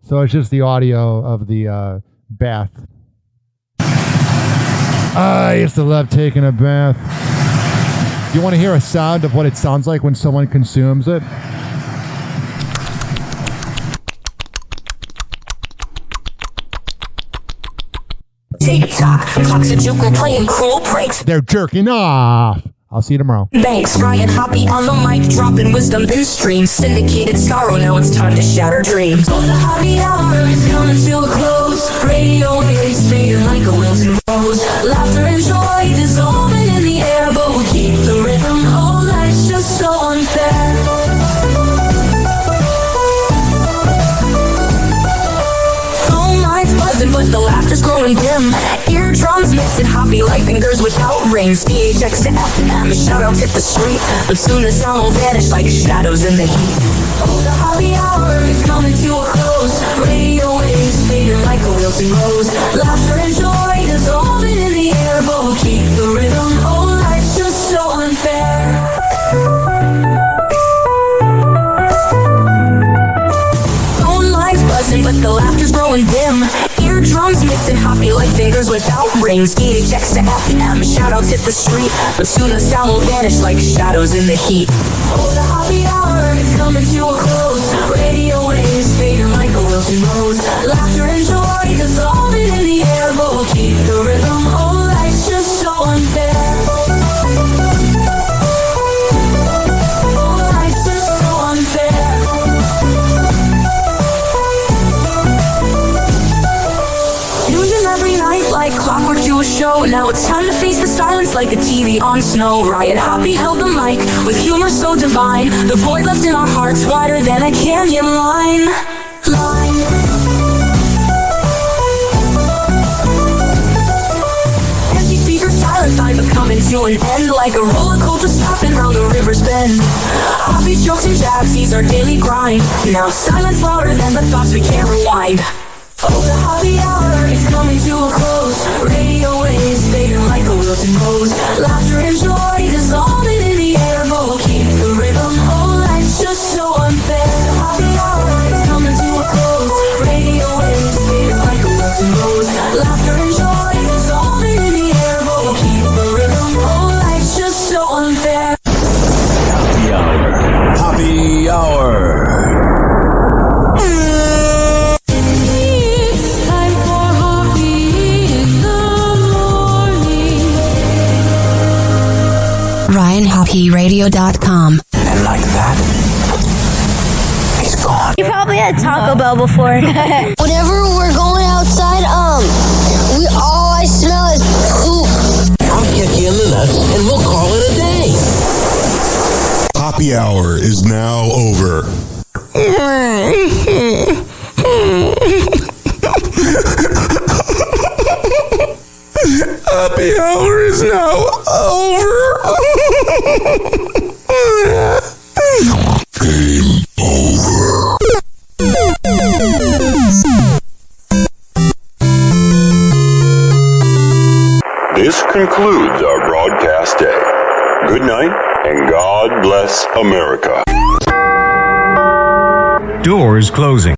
So it's just the audio of the bath. I used to love taking a bath. You want to hear a sound of what it sounds like when someone consumes it? TikTok, Toxic playing cruel pranks. They're jerking off. I'll see you tomorrow. Thanks, Ryan Hoppe on the mic, dropping wisdom through streams. Syndicated sorrow, now it's time to shatter dreams. Oh, the Hoppe Hour is coming to a close. Radio waves fading like a wilted rose. Laughter and joy dissolving in the air, but we'll keep the rhythm. Oh, life's just so unfair. Phone lines buzzing, but the laughter's growing dim. Eardrums mixing Hoppe like fingers without rings. DHX to FM, shout out hit the street, but soon the sound will vanish like shadows in the heat. Oh, the Hoppe Hour is coming to a close. Radio waves fading like a wilting rose. Laughter and joy dissolving in the air, but we'll keep the rhythm. Oh, life's just so unfair. Phone lines buzzing, but the laughter's growing dim. Eardrums mixing Hoppe like fingers without rings. DHX to FM, shout outs hit the street, but soon the sound will vanish like shadows in the heat. Oh, the Hoppe Hour is coming to a close. Radio waves fading like a wilting rose. Laughter and joy dissolving in the air, but we'll keep the rhythm. Oh, life's just so unfair. Oh, life's just so unfair. Every night like clockwork to a show. Now it's time to face the silence like a TV on snow. Ryan Hoppe held the mic with humor so divine. The void left in our hearts wider than a canyon line. Empty speakers, silent time but coming to an end. Like a roller coaster stopping round the river's bend. Hoppe's jokes and jabs, he's our daily grind. Now silence louder than the thoughts we can't rewind. Oh, the Hoppe Hour is coming to a close. Radio waves fading like a wilting rose. Laughter and joy dissolving in the air, but we'll keep the rhythm. Oh, life's just so unfair. The Hoppe Hour is coming to a close. Radio waves fading like a wilting rose. Laughter and joy dissolving in the air, but we'll keep the rhythm. Oh, life's just so unfair. Happy Hour. Happy Hour. RyanHoppyRadio.com. And like that, he's gone. You probably had Taco Bell before. Whenever we're going outside, all I smell is poop. I'll kick you in the nuts and we'll call it a day. Happy hour is now over. Happy hour is now over. Game over. This concludes our broadcast day. Good night, and God bless America. Doors closing.